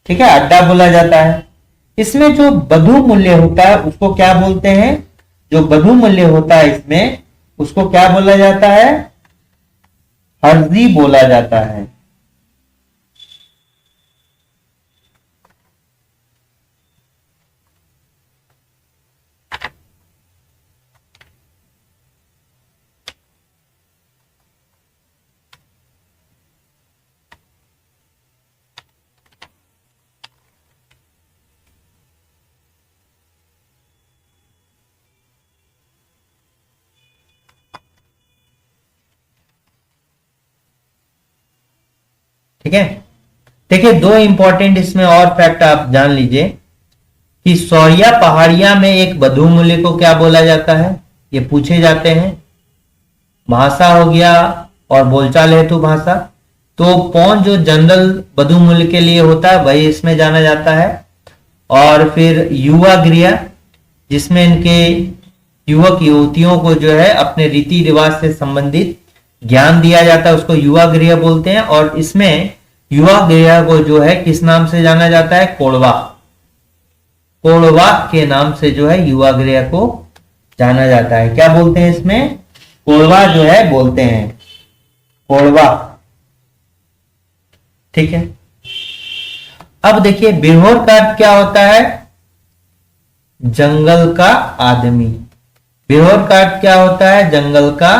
ठीक है, अड्डा बोला जाता है। इसमें जो बधु मूल्य होता है उसको क्या बोलते हैं, जो बधु मूल्य होता है इसमें उसको क्या बोला जाता है, हर्जी बोला जाता है। ठीक है, देखिए 2 इंपॉर्टेंट इसमें और फैक्ट आप जान लीजिए कि सौरिया पहाड़िया में एक बधु मूल्य को क्या बोला जाता है, ये पूछे जाते हैं। भाषा हो गया और बोलचाल हेतु भाषा, तो पौन जो जनरल बधु मूल्य के लिए होता है वही इसमें जाना जाता है। और फिर युवा गृह, जिसमें इनके युवक युवतियों को जो है अपने रीति रिवाज से संबंधित ज्ञान दिया जाता है, उसको युवा गृह बोलते हैं। और इसमें युवा गृह को जो है किस नाम से जाना जाता है, कोड़वा। कोड़वा के नाम से जो है युवा गृह को जाना जाता है। क्या बोलते हैं इसमें, कोड़वा जो है बोलते हैं, कोड़वा। ठीक है, अब देखिए बिरहोर का अर्थ क्या होता है, जंगल का आदमी। बिरहोर का अर्थ क्या होता है, जंगल का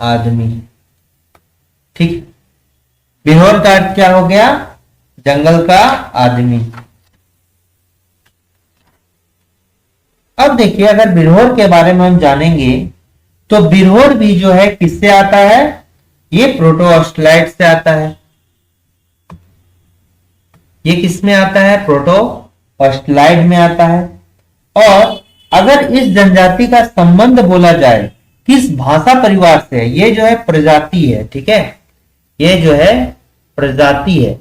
आदमी। ठीक, बिरहोर का अर्थ क्या हो गया, जंगल का आदमी। अब देखिए अगर बिरहोर के बारे में हम जानेंगे तो बिरहोर भी जो है किससे आता है, ये प्रोटो ऑस्ट्रेलाइड से आता है। ये किस में आता है, प्रोटो ऑस्ट्रेलाइड में आता है। और अगर इस जनजाति का संबंध बोला जाए किस भाषा परिवार से है, ये जो है प्रजाति है। ठीक है, ये जो है प्रजाति है,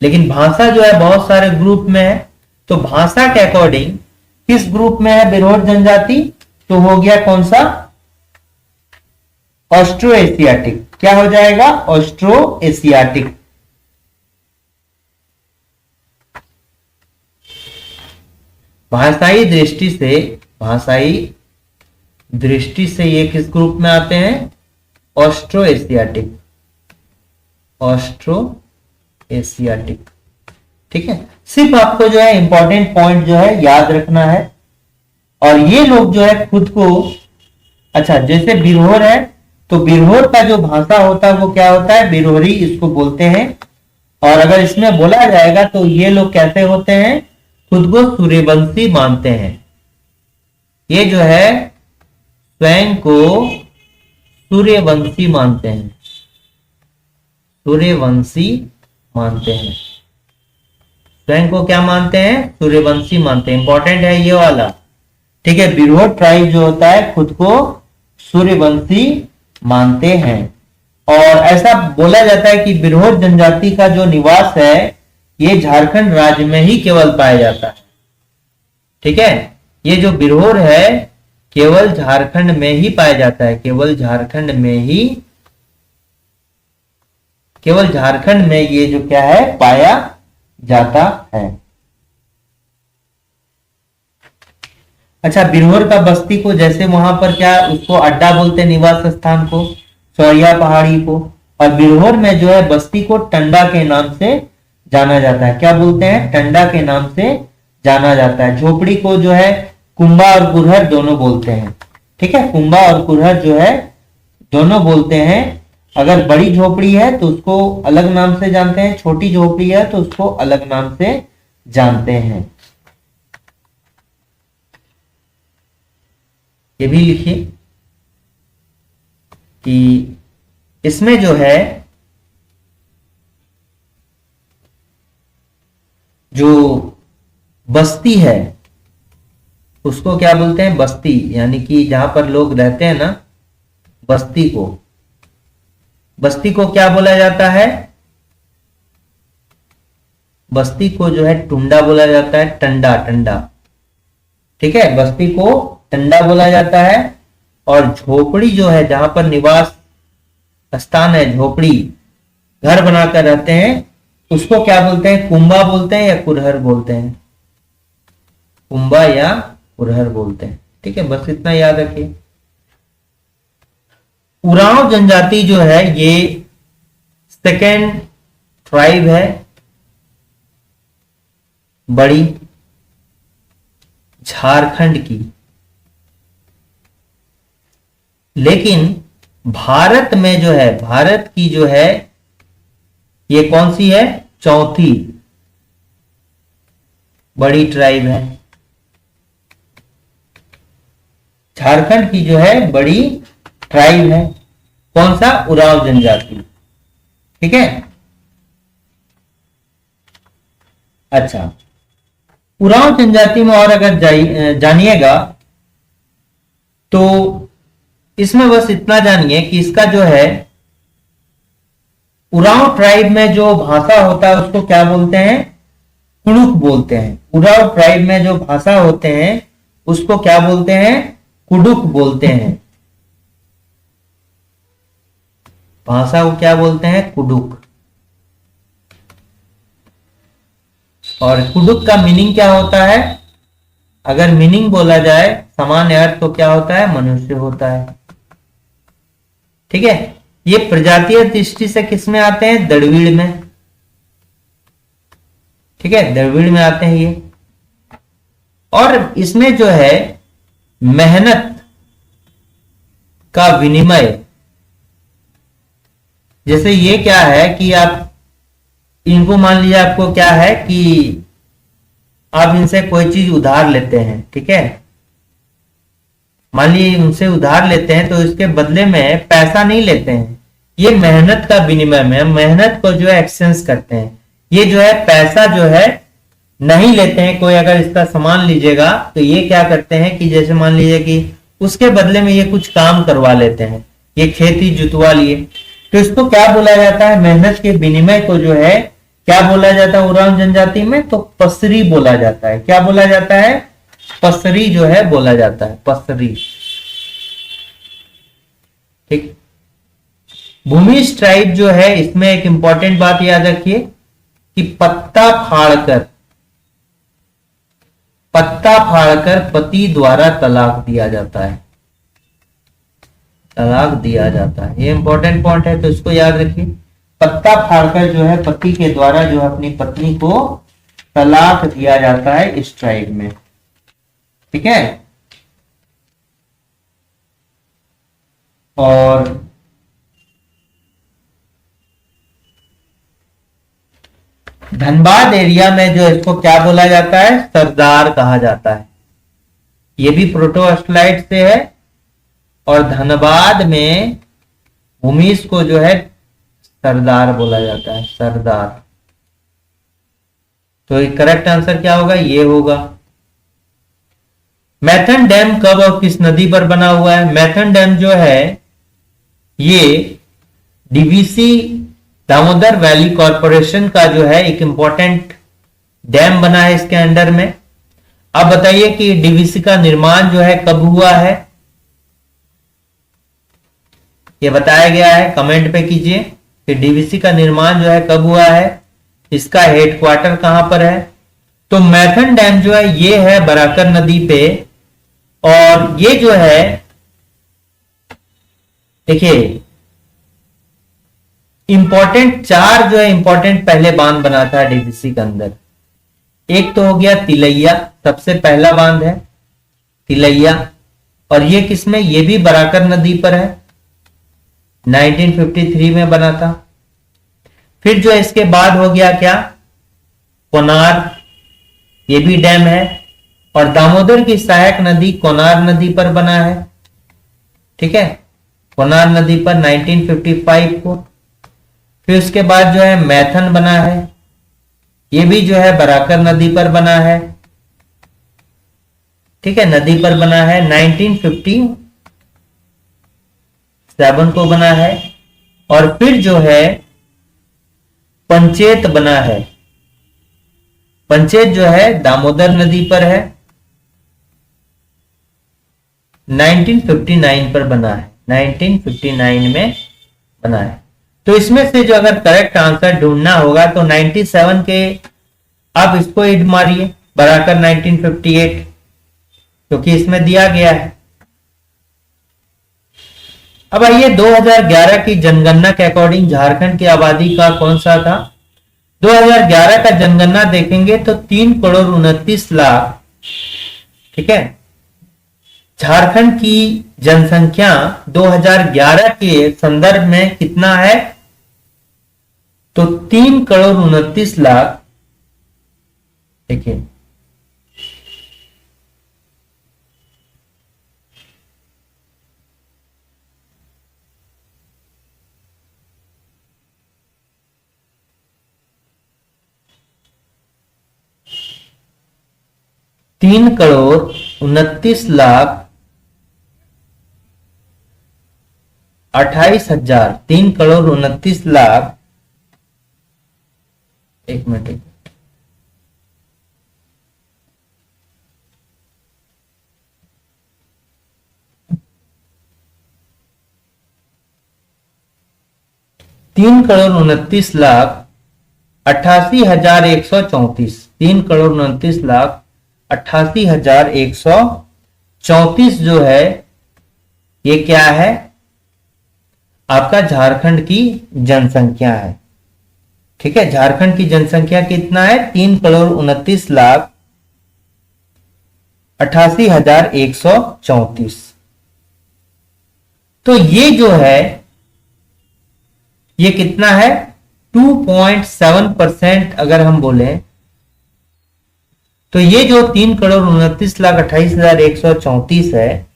लेकिन भाषा जो है बहुत सारे ग्रुप में है। तो भाषा के अकॉर्डिंग किस ग्रुप में है बिरहोर जनजाति, तो हो गया कौन सा, ऑस्ट्रो एशियाटिक। क्या हो जाएगा, ऑस्ट्रो एशियाटिक। भाषाई दृष्टि से ये किस ग्रुप में आते हैं, ऑस्ट्रो एशियाटिक, ऑस्ट्रो एशियाटिक। ठीक है, सिर्फ आपको जो है इंपॉर्टेंट पॉइंट जो है याद रखना है। और ये लोग जो है खुद को, अच्छा जैसे बिरहोर है तो बिरहोर का जो भाषा होता है वो क्या होता है, बिरहोरी इसको बोलते हैं। और अगर इसमें बोला जाएगा तो ये लोग कैसे होते हैं, खुद को सूर्यवंशी मानते हैं। ये जो है स्वयं को सूर्यवंशी मानते हैं, सूर्यवंशी मानते हैं। स्वयं को क्या मानते हैं? सूर्यवंशी मानते हैं। इंपॉर्टेंट है ये वाला, ठीक है। बिरहोर ट्राइब जो होता है खुद को सूर्यवंशी मानते हैं। और ऐसा बोला जाता है कि बिरहोर जनजाति का जो निवास है ये झारखंड राज्य में ही केवल पाया जाता है, ठीक है। ये जो बिरहोर है केवल झारखंड में ही पाया जाता है, केवल झारखंड में ही, केवल झारखंड में ये जो क्या है पाया जाता है। अच्छा, बिरहोर का बस्ती को जैसे वहां पर क्या उसको अड्डा बोलते हैं, निवास स्थान को, सौरिया पहाड़ी को, और बिरहोर में जो है बस्ती को टंडा के नाम से जाना जाता है। क्या बोलते हैं? टंडा के नाम से जाना जाता है। झोपड़ी को जो है कुंभा और कुरहर दोनों बोलते हैं, ठीक है। कुंभा और कुरहर जो है दोनों बोलते हैं। अगर बड़ी झोपड़ी है तो उसको अलग नाम से जानते हैं, छोटी झोपड़ी है तो उसको अलग नाम से जानते हैं। ये भी लिखिए कि इसमें जो है जो बस्ती है उसको क्या बोलते हैं? बस्ती, यानी कि जहां पर लोग रहते हैं ना, बस्ती को, बस्ती को क्या बोला जाता है? बस्ती को जो है टुंडा बोला जाता है, टंडा, टंडा, ठीक है। बस्ती को टंडा बोला जाता है। और झोपड़ी जो है जहां पर निवास स्थान है, झोपड़ी, घर बनाकर रहते हैं, उसको क्या बोलते हैं? कुंभा बोलते हैं या कुरहर बोलते हैं? कुंभा या कुरहर बोलते हैं, ठीक है। बस इतना याद रखिए। उरांव जनजाति जो है ये सेकेंड ट्राइब है, बड़ी, झारखंड की। लेकिन भारत में जो है, भारत की जो है ये कौन सी है? चौथी बड़ी ट्राइब है। झारखंड की जो है बड़ी ट्राइब है कौन सा? उरांव जनजाति, ठीक है। अच्छा, उरांव जनजाति में और अगर जानिएगा तो इसमें बस इतना जानिए कि इसका जो है उरांव ट्राइब में जो भाषा होता है उसको क्या बोलते हैं? कुडुक बोलते हैं। उरांव ट्राइब में जो भाषा होते हैं उसको क्या बोलते हैं? कुडुक बोलते हैं। भाषा को क्या बोलते हैं? कुडुक। और कुडुक का मीनिंग क्या होता है? अगर मीनिंग बोला जाए सामान्य अर्थ तो क्या होता है? मनुष्य होता है, ठीक है। ये प्रजातीय दृष्टि से किस में आते हैं? द्रविड़ में, ठीक है, द्रविड़ में आते हैं ये। और इसमें जो है मेहनत का विनिमय, जैसे ये क्या है कि आप इनको मान लीजिए, आपको क्या है कि आप इनसे कोई चीज उधार लेते हैं, ठीक है। मान लीजिए उनसे उधार लेते हैं तो इसके बदले में पैसा नहीं लेते हैं, ये मेहनत का विनिमय में, मेहनत को जो है एक्सचेंज करते हैं। ये जो है पैसा जो है नहीं लेते हैं। कोई अगर इसका सामान लीजिएगा तो ये क्या करते हैं कि जैसे मान लीजिए कि उसके बदले में ये कुछ काम करवा लेते हैं, ये खेती जुतवा लिए, तो इसको क्या बोला जाता है? मेहनत के विनिमय को जो है क्या बोला जाता है उरांव जनजाति में? तो पसरी बोला जाता है। क्या बोला जाता है? पसरी जो है बोला जाता है, पसरी, ठीक। भूमिज ट्राइब जो है इसमें एक इंपॉर्टेंट बात याद रखिए कि पत्ता फाड़कर पति द्वारा तलाक दिया जाता है, तलाक दिया जाता है। ये इंपॉर्टेंट पॉइंट है तो इसको याद रखिए। पत्ता फाड़कर जो है पति के द्वारा जो है अपनी पत्नी को तलाक दिया जाता है इस ट्राइब में, ठीक है। और धनबाद एरिया में जो इसको क्या बोला जाता है? सरदार कहा जाता है। ये भी प्रोटोस्टलाइट से है। और धनबाद में भूमिज को जो है सरदार बोला जाता है, सरदार। तो करेक्ट आंसर क्या होगा, ये होगा। मैथन डैम कब और किस नदी पर बना हुआ है? मैथन डैम जो है ये डीवीसी दामोदर वैली कॉरपोरेशन का जो है एक इंपॉर्टेंट डैम बना है इसके अंडर में। अब बताइए कि डीवीसी का निर्माण जो है कब हुआ है, ये बताया गया है, कमेंट पे कीजिए कि डीवीसी का निर्माण जो है कब हुआ है, इसका हेडक्वार्टर कहां पर है। तो मैथन डैम जो है ये है बराकर नदी पे, और ये जो है देखिए इंपॉर्टेंट चार जो है इंपॉर्टेंट पहले बांध बना था डीवीसी के अंदर। एक तो हो गया तिलैया, सबसे पहला बांध है तिलैया, और ये किसमें, ये भी बराकर नदी पर है, 1953 में बना था। फिर जो इसके बाद हो गया क्या, कोनार, ये भी डैम है, और दामोदर की सहायक नदी कोनार नदी पर बना है, ठीक है, कोनार नदी पर 1955 को। फिर उसके बाद जो है मैथन बना है, ये भी जो है बराकर नदी पर बना है, ठीक है, नदी पर बना है, 1957 को बना है। और फिर जो है पंचेत बना है, पंचेत जो है दामोदर नदी पर है, 1959 पर बना है, 1959 में बना है। तो इसमें से जो अगर करेक्ट आंसर ढूंढना होगा तो 97 के आप इसको ऐड मारिए, बराकर 1958, क्योंकि इसमें दिया गया है। अब आइए 2011 की जनगणना के अकॉर्डिंग झारखंड की आबादी का कौन सा था। 2011 का जनगणना देखेंगे तो 3,29,00,000, ठीक है। झारखंड की जनसंख्या 2011 के संदर्भ में कितना है, तो 3,29,00,000। देखिए तीन करोड़ 29,28,000, 3,29,00,000, एक मिनट, तीन करोड़ 29,88,134, 3,29,88,134 जो है ये क्या है, आपका झारखंड की जनसंख्या है, ठीक है। झारखंड की जनसंख्या कितना है, 3,29,88,134। तो ये जो है ये कितना है, 2.7% अगर हम बोले तो ये जो 3,29,28,134 है,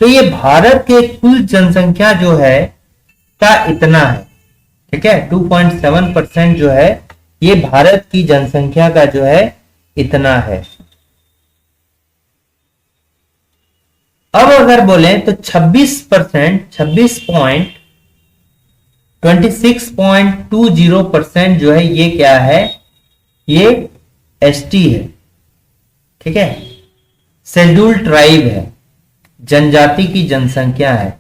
तो ये भारत के कुल जनसंख्या जो है का इतना है, ठीक है। 2.7% जो है ये भारत की जनसंख्या का जो है इतना है। अब अगर बोले तो 26%, 26.20% जो है ये क्या है, ये एसटी है, ठीक है, शेड्यूल ट्राइब है, जनजाति की जनसंख्या है।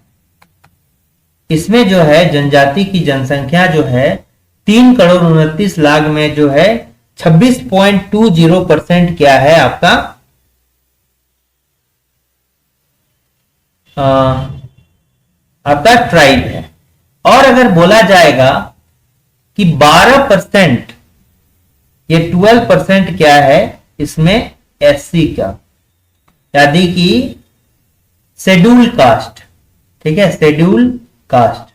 इसमें जो है जनजाति की जनसंख्या जो है 3,29,00,000 में जो है 26.20% क्या है आपका, आपका ट्राइब है। और अगर बोला जाएगा कि 12%, ये 12% क्या है इसमें एससी का, यानी कि शेड्यूल कास्ट, ठीक है, शेड्यूल कास्ट।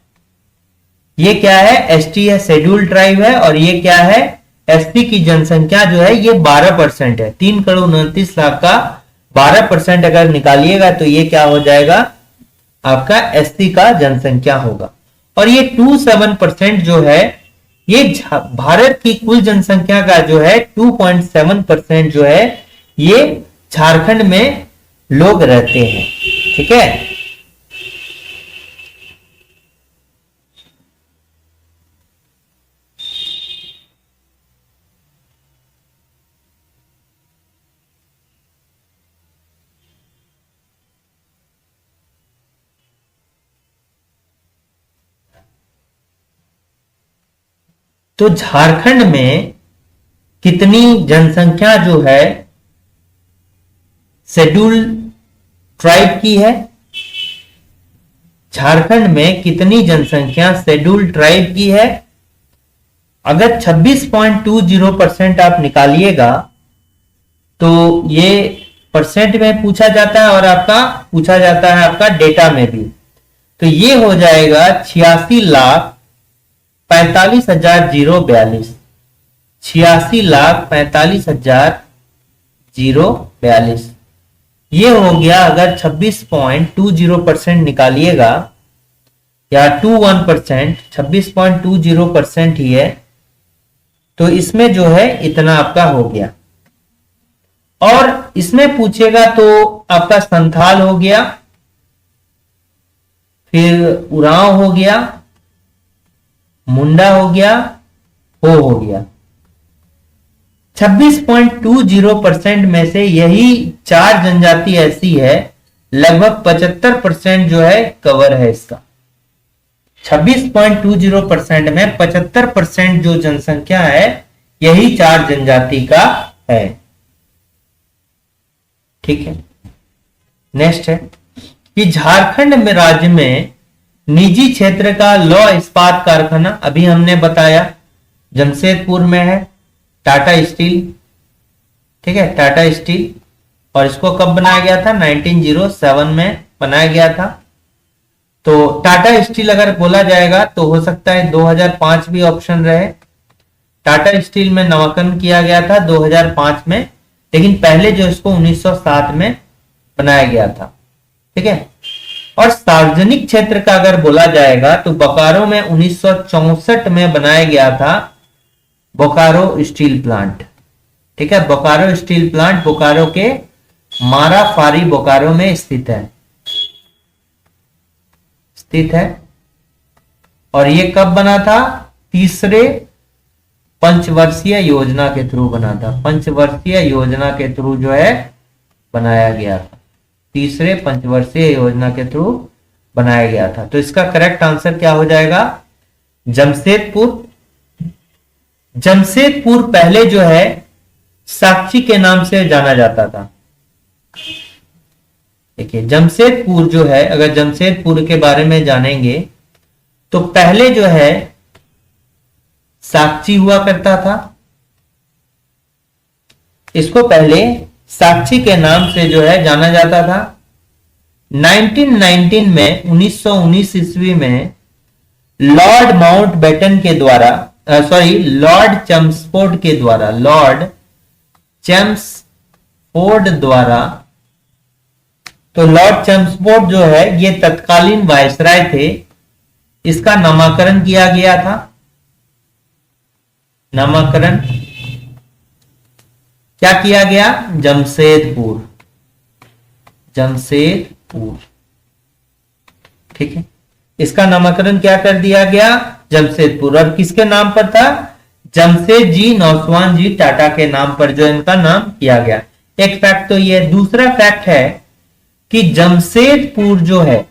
ये क्या है, एसटी है, शेड्यूल ट्राइब है, और ये क्या है, एसटी की जनसंख्या जो है ये 12% है। 3,29,00,000 का 12% अगर निकालिएगा तो ये क्या हो जाएगा, आपका एसटी का जनसंख्या होगा। और ये 27% जो है ये भारत की कुल जनसंख्या का जो है 2.7% जो है ये झारखंड में लोग रहते हैं। ठीक है, तो झारखंड में कितनी जनसंख्या जो है शेड्यूल ट्राइब की है? झारखंड में कितनी जनसंख्या शेड्यूल ट्राइब की है? अगर 26.20% आप निकालिएगा तो ये परसेंट में पूछा जाता है और आपका पूछा जाता है आपका डेटा में भी, तो ये हो जाएगा 86,45,042, 86,45,042। ये हो गया अगर 26.20% निकालिएगा या 21%, 26.20% ही है, तो इसमें जो है इतना आपका हो गया। और इसमें पूछेगा तो आपका संथाल हो गया, फिर उरांव हो गया, मुंडा हो गया, हो गया। 26.20% में से यही 4 जनजाति ऐसी है, लगभग 75% जो है कवर है इसका। 26.20% में 75% जो जनसंख्या है यही 4 जनजाति का है। ठीक है, नेक्स्ट है कि झारखंड में राज्य में निजी क्षेत्र का लौह इस्पात कारखाना, अभी हमने बताया जमशेदपुर में है, टाटा स्टील। ठीक है, टाटा स्टील, और इसको कब बनाया गया था? 1907 में बनाया गया था। तो टाटा स्टील अगर बोला जाएगा तो हो सकता है 2005 भी ऑप्शन रहे। टाटा स्टील में नामांकन किया गया था 2005 में, लेकिन पहले जो इसको 1907 में बनाया गया था। ठीक है, और सार्वजनिक क्षेत्र का अगर बोला जाएगा तो बोकारो में 1964 में बनाया गया था बोकारो स्टील प्लांट। ठीक है, बोकारो स्टील प्लांट बोकारो के माराफारी बोकारो में स्थित है। और ये कब बना था? तीसरे पंचवर्षीय योजना के थ्रू बना था। पंचवर्षीय योजना के थ्रू जो है बनाया गया था, तीसरे पंचवर्षीय योजना के थ्रू बनाया गया था। तो इसका करेक्ट आंसर क्या हो जाएगा? जमशेदपुर। जमशेदपुर पहले जो है साक्षी के नाम से जाना जाता था। देखिए, जमशेदपुर जो है, अगर जमशेदपुर के बारे में जानेंगे तो पहले जो है साक्षी हुआ करता था। इसको पहले साक्षी के नाम से जो है जाना जाता था। 1919 में 1919 ईस्वी में लॉर्ड माउंटबेटन के द्वारा, लॉर्ड चेम्सफोर्ड के द्वारा, लॉर्ड चेम्सफोर्ड द्वारा, तो लॉर्ड चेम्सफोर्ड जो है ये तत्कालीन वायसराय थे, इसका नामकरण किया गया था। नामकरण क्या किया गया? जमशेदपुर। जमशेदपुर। ठीक है, इसका नामकरण क्या कर दिया गया? जमशेदपुर। और किसके नाम पर था? जमशेद जी नौसवान जी टाटा के नाम पर जो इनका नाम किया गया। एक फैक्ट तो ये। दूसरा फैक्ट है कि जमशेदपुर जो है,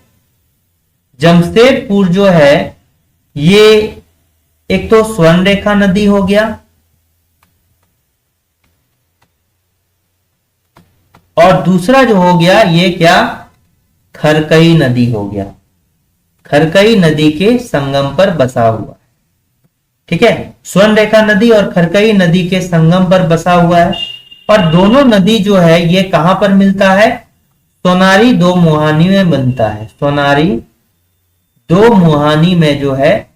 जमशेदपुर जो है ये एक तो स्वर्ण रेखा नदी हो गया, और दूसरा जो हो गया ये क्या? खरकई नदी हो गया। खरकई नदी के संगम पर बसा हुआ है। ठीक है, स्वर्ण रेखा नदी और खरकई नदी के संगम पर बसा हुआ है। और दोनों नदी जो है ये कहां पर मिलता है? सोनारी दो मुहानी में बनता है। सोनारी दो मुहानी में जो है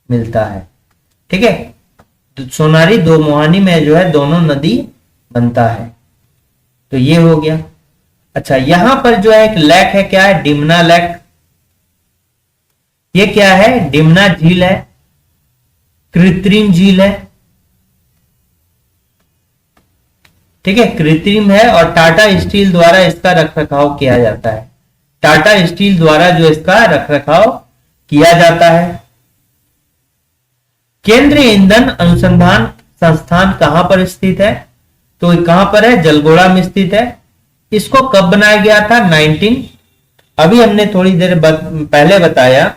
मिलता है। ठीक है, तो सोनारी दो मुहानी में जो है दोनों नदी बनता है। तो ये हो गया। अच्छा, यहां पर जो है एक लेक है, क्या है? डिमना लेक। ये क्या है? डिमना झील है। कृत्रिम झील है, ठीक है, कृत्रिम है और टाटा स्टील द्वारा इसका रखरखाव किया जाता है। टाटा स्टील द्वारा जो इसका रखरखाव किया जाता है। केंद्रीय ईंधन अनुसंधान संस्थान कहां पर स्थित है? तो कहां पर है? जलगोड़ा में स्थित है। इसको कब बनाया गया था? 19, अभी हमने थोड़ी देर पहले बताया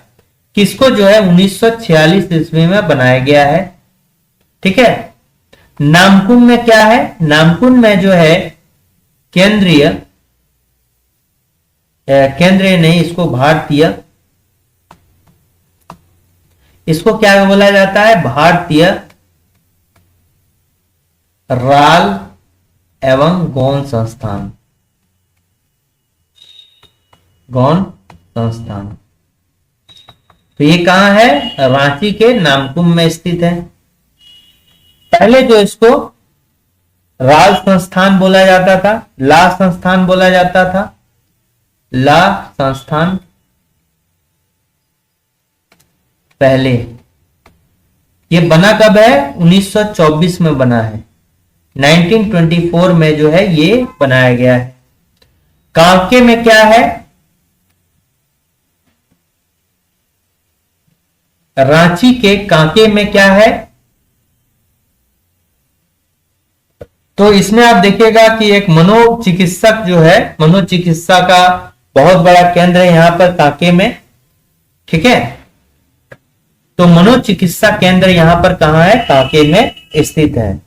कि इसको जो है 1946 ईस्वी में बनाया गया है, ठीक है। नामकुम में क्या है? नामकुम में जो है केंद्रीय नहीं, इसको भारतीय, इसको क्या बोला जाता है? भारतीय राल एवं गौण संस्थान, गौण संस्थान। तो ये कहां है? रांची के नामकुम में स्थित है। पहले जो इसको राल संस्थान बोला जाता था, ला संस्थान बोला जाता था, ला संस्थान पहले। ये बना कब है? 1924 में बना है। 1924 में जो है ये बनाया गया है। कांके में क्या है? रांची के कांके में क्या है? तो इसमें आप देखिएगा कि एक मनोचिकित्सक जो है, मनोचिकित्सा का बहुत बड़ा केंद्र है यहां पर कांके में, ठीक है। तो मनोचिकित्सा केंद्र यहां पर कहां है? कांके में स्थित है।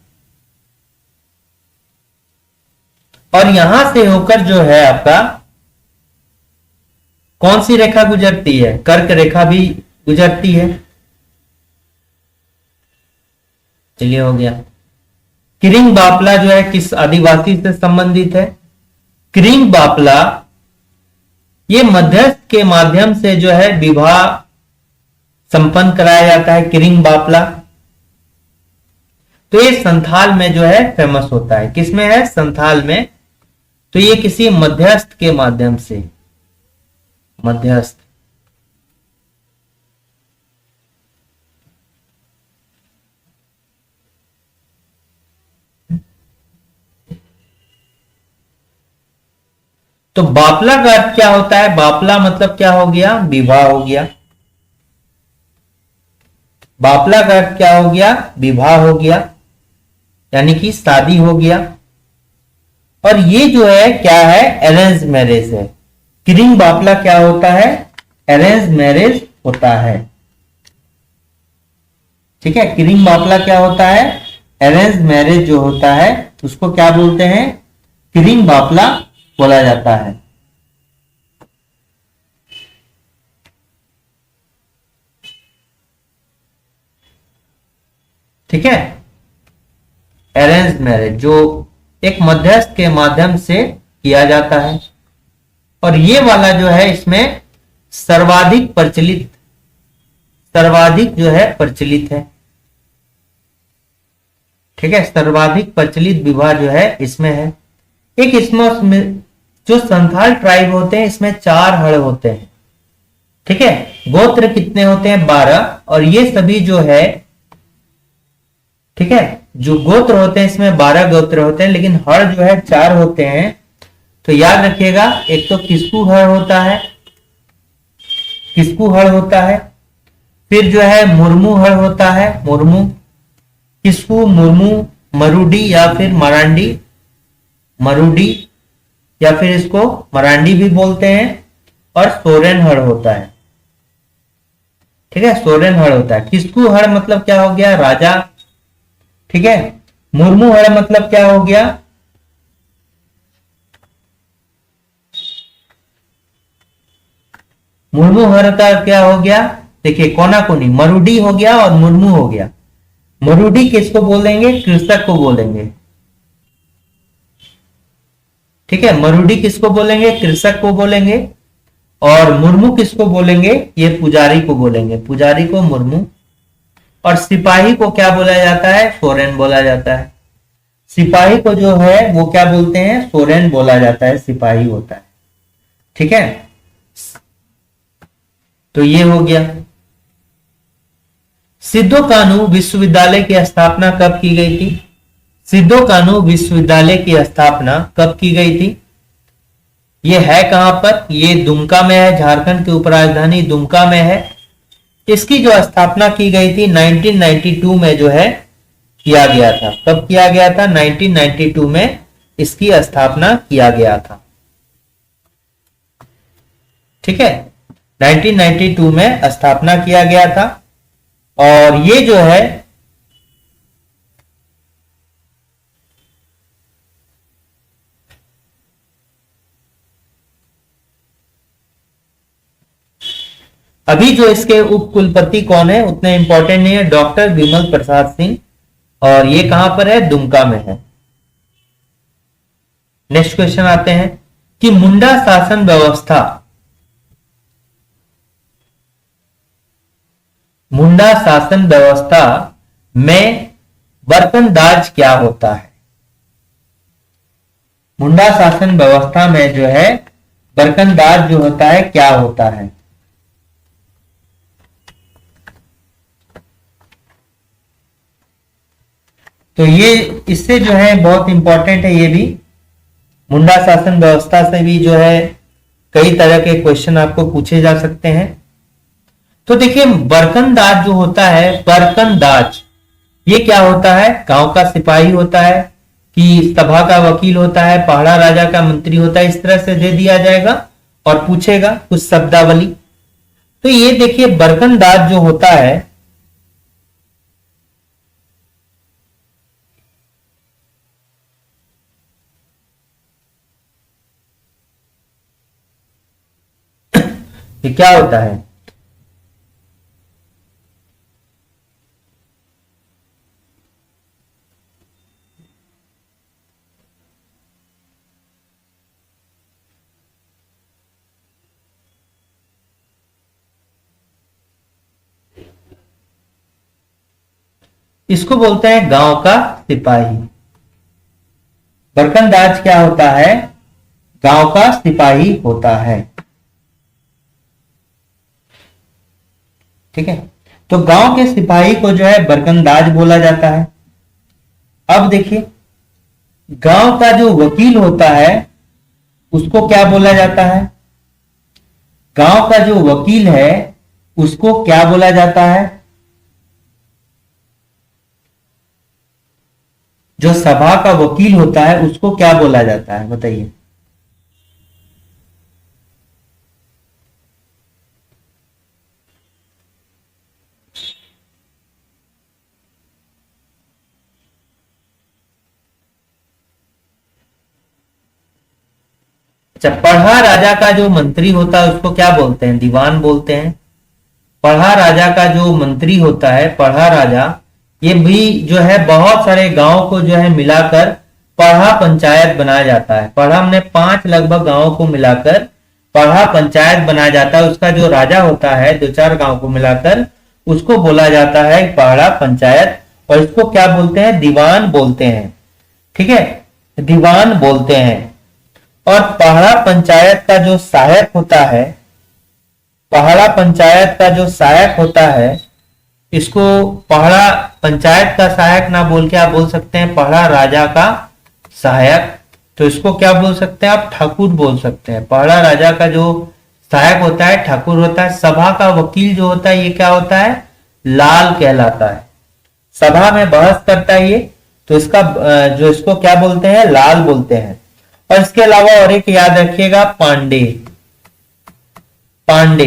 और यहां से होकर जो है आपका कौन सी रेखा गुजरती है? कर्क रेखा भी गुजरती है। चलिए, हो गया। किरिंग बापला जो है किस आदिवासी से संबंधित है? किरिंग बापला ये मध्यस्थ के माध्यम से जो है विवाह संपन्न कराया जाता है। किरिंग बापला तो ये संथाल में जो है फेमस होता है। किसमें है? संथाल में। तो ये किसी मध्यस्थ के माध्यम से, मध्यस्थ। तो बापला का अर्थ क्या होता है? बापला मतलब क्या हो गया? विवाह हो गया। बापला का अर्थ क्या हो गया? विवाह हो गया, यानी कि शादी हो गया। और ये जो है क्या है? अरेंज मैरिज है। किरिंग बापला क्या होता है? अरेंज मैरिज होता है, ठीक है। किरिंग बापला क्या होता है? अरेंज मैरिज जो होता है उसको क्या बोलते हैं? किरिंग बापला बोला जाता है। ठीक है, अरेंज मैरिज जो एक मध्यस्थ के माध्यम से किया जाता है। और ये वाला जो है इसमें सर्वाधिक प्रचलित, सर्वाधिक जो है प्रचलित है, ठीक है। सर्वाधिक प्रचलित विवाह जो है इसमें है। एक इसमें जो संथाल ट्राइब होते हैं इसमें 4 हड़ होते हैं, ठीक है। गोत्र कितने होते हैं? 12। और ये सभी जो है, ठीक है, जो गोत्र होते हैं इसमें 12 गोत्र होते हैं, लेकिन हड़ जो है 4 होते हैं। तो याद रखिएगा, एक तो किस्कू हड़ होता है, किस्कू हड़ होता है। फिर जो है मुर्मू हड़ होता है, मुर्मू, किस्कू, मुर्मू, मरुडी या फिर मरांडी, मरुडी या फिर इसको मरांडी भी बोलते हैं। और सोरेन हड़ होता है, ठीक है, सोरेन हड़ होता है। किस्कू हड़ मतलब क्या हो गया? राजा, ठीक है। मुर्मू हड़ मतलब क्या हो गया? मुर्मू हड़ का क्या हो गया? देखिए, कोना कोनी, मरुडी हो गया और मुर्मू हो गया। मरुडी किसको बोलेंगे? कृषक को बोलेंगे, ठीक है। मरुडी किसको बोलेंगे? कृषक को बोलेंगे। और मुर्मू किसको बोलेंगे? ये पुजारी को बोलेंगे, पुजारी को मुर्मू। और सिपाही को क्या बोला जाता है? सोरेन बोला जाता है। सिपाही को जो है वो क्या बोलते हैं? सोरेन बोला जाता है, सिपाही होता है, ठीक है। तो ये हो गया। सिद्धो कान्हू विश्वविद्यालय की स्थापना कब की गई थी? सिद्धो कान्हू विश्वविद्यालय की स्थापना कब की गई थी? ये है कहां पर? ये दुमका में है, झारखंड की उपराजधानी दुमका में है। इसकी जो स्थापना की गई थी 1992 में जो है किया गया था। कब किया गया था? 1992 में इसकी स्थापना किया गया था। ठीक है, 1992 में स्थापना किया गया था। और ये जो है अभी जो इसके उप कुलपति कौन है उतने इंपॉर्टेंट नहीं है, डॉक्टर विमल प्रसाद सिंह। और ये कहां पर है? दुमका में है। नेक्स्ट क्वेश्चन आते हैं कि मुंडा शासन व्यवस्था, मुंडा शासन व्यवस्था में बरकंदाज क्या होता है? मुंडा शासन व्यवस्था में जो है बरकंदाज जो होता है क्या होता है? तो ये इससे जो है बहुत इंपॉर्टेंट है। ये भी मुंडा शासन व्यवस्था से भी जो है कई तरह के क्वेश्चन आपको पूछे जा सकते हैं। तो देखिए बरकंदाज जो होता है, बरकंदाज ये क्या होता है? गांव का सिपाही होता है कि सभा का वकील होता है, पहाड़ा राजा का मंत्री होता है, इस तरह से दे दिया जाएगा और पूछेगा कुछ शब्दावली। तो ये देखिए बरकंदाज जो होता है ये क्या होता है? इसको बोलते हैं गांव का सिपाही। बरकंदाज क्या होता है? गांव का सिपाही होता है। ठीक है, तो गांव के सिपाही को जो है बरकंदाज बोला जाता है। अब देखिए गांव का जो वकील होता है उसको क्या बोला जाता है? गांव का जो वकील है उसको क्या बोला जाता है? जो सभा का वकील होता है उसको क्या बोला जाता है? बताइए। अच्छा, पढ़ा राजा का जो मंत्री होता है उसको क्या बोलते हैं? दीवान बोलते हैं। पढ़ा राजा का जो मंत्री होता है, पढ़ा राजा, ये भी जो है बहुत सारे गांव को जो है मिलाकर पढ़ा पंचायत बनाया जाता है। पढ़ा में 5 लगभग गांवों को मिलाकर पढ़ा पंचायत बनाया जाता है। उसका जो राजा होता है 2-4 गांव को मिलाकर उसको बोला जाता है पढ़ा पंचायत। और इसको क्या बोलते हैं? दीवान बोलते हैं। ठीक है, दीवान बोलते हैं। और पहाड़ा पंचायत का जो सहायक होता है, पहाड़ा पंचायत का जो सहायक होता है, इसको पहाड़ा पंचायत का सहायक ना बोल के आप बोल सकते हैं पहाड़ा राजा का सहायक। तो इसको क्या बोल सकते हैं आप? ठाकुर बोल सकते हैं। पहाड़ा राजा का जो सहायक होता है ठाकुर होता है। सभा का वकील जो होता है ये क्या होता है? लाल कहलाता है। सभा में बहस करता है ये, तो इसका जो इसको क्या बोलते हैं? लाल बोलते हैं। और इसके अलावा और एक याद रखिएगा, पांडे। पांडे,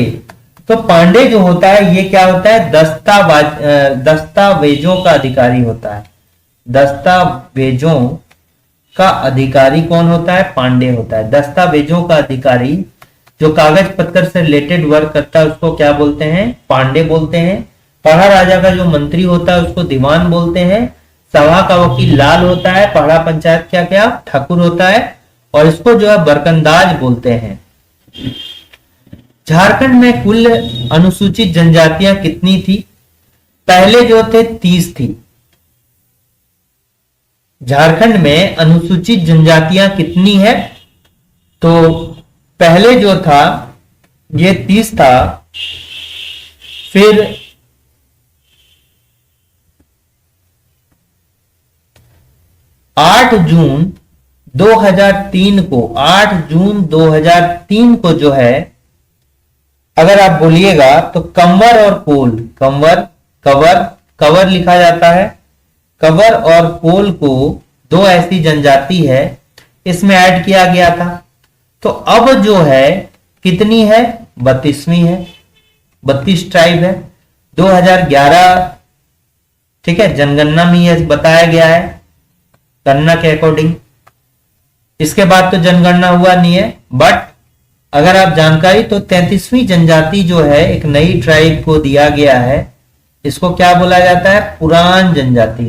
तो पांडे जो होता है ये क्या होता है? दस्तावेजों का अधिकारी होता है। दस्तावेजों का अधिकारी कौन होता है? पांडे होता है। दस्तावेजों का अधिकारी जो कागज पत्र से रिलेटेड वर्क करता है उसको क्या बोलते हैं? पांडे बोलते हैं। पढ़ा राजा का जो मंत्री होता है उसको दीवान बोलते हैं। सभा का वकील लाल होता है। पढ़ा पंचायत क्या क्या? ठाकुर होता है। और इसको जो है बरकंदाज बोलते हैं। झारखंड में कुल अनुसूचित जनजातियां कितनी थी? पहले जो थे 30 थी। झारखंड में अनुसूचित जनजातियां कितनी है? तो पहले जो था ये 30 था, फिर 8 जून 2003 को, 8 जून 2003 को जो है, अगर आप बोलिएगा तो कंवर और कोल, कवर लिखा जाता है, कवर और कोल को दो ऐसी जनजाति है, इसमें ऐड किया गया था। तो अब जो है कितनी है, 32वीं है, 32 ट्राइब है। 2011 ठीक है, जनगणना में यह बताया गया है गणना के अकॉर्डिंग। इसके बाद तो जनगणना हुआ नहीं है, बट अगर आप जानकारी तो 33वीं जनजाति जो है एक नई ट्राइब को दिया गया है, इसको क्या बोला जाता है, पुरान जनजाति।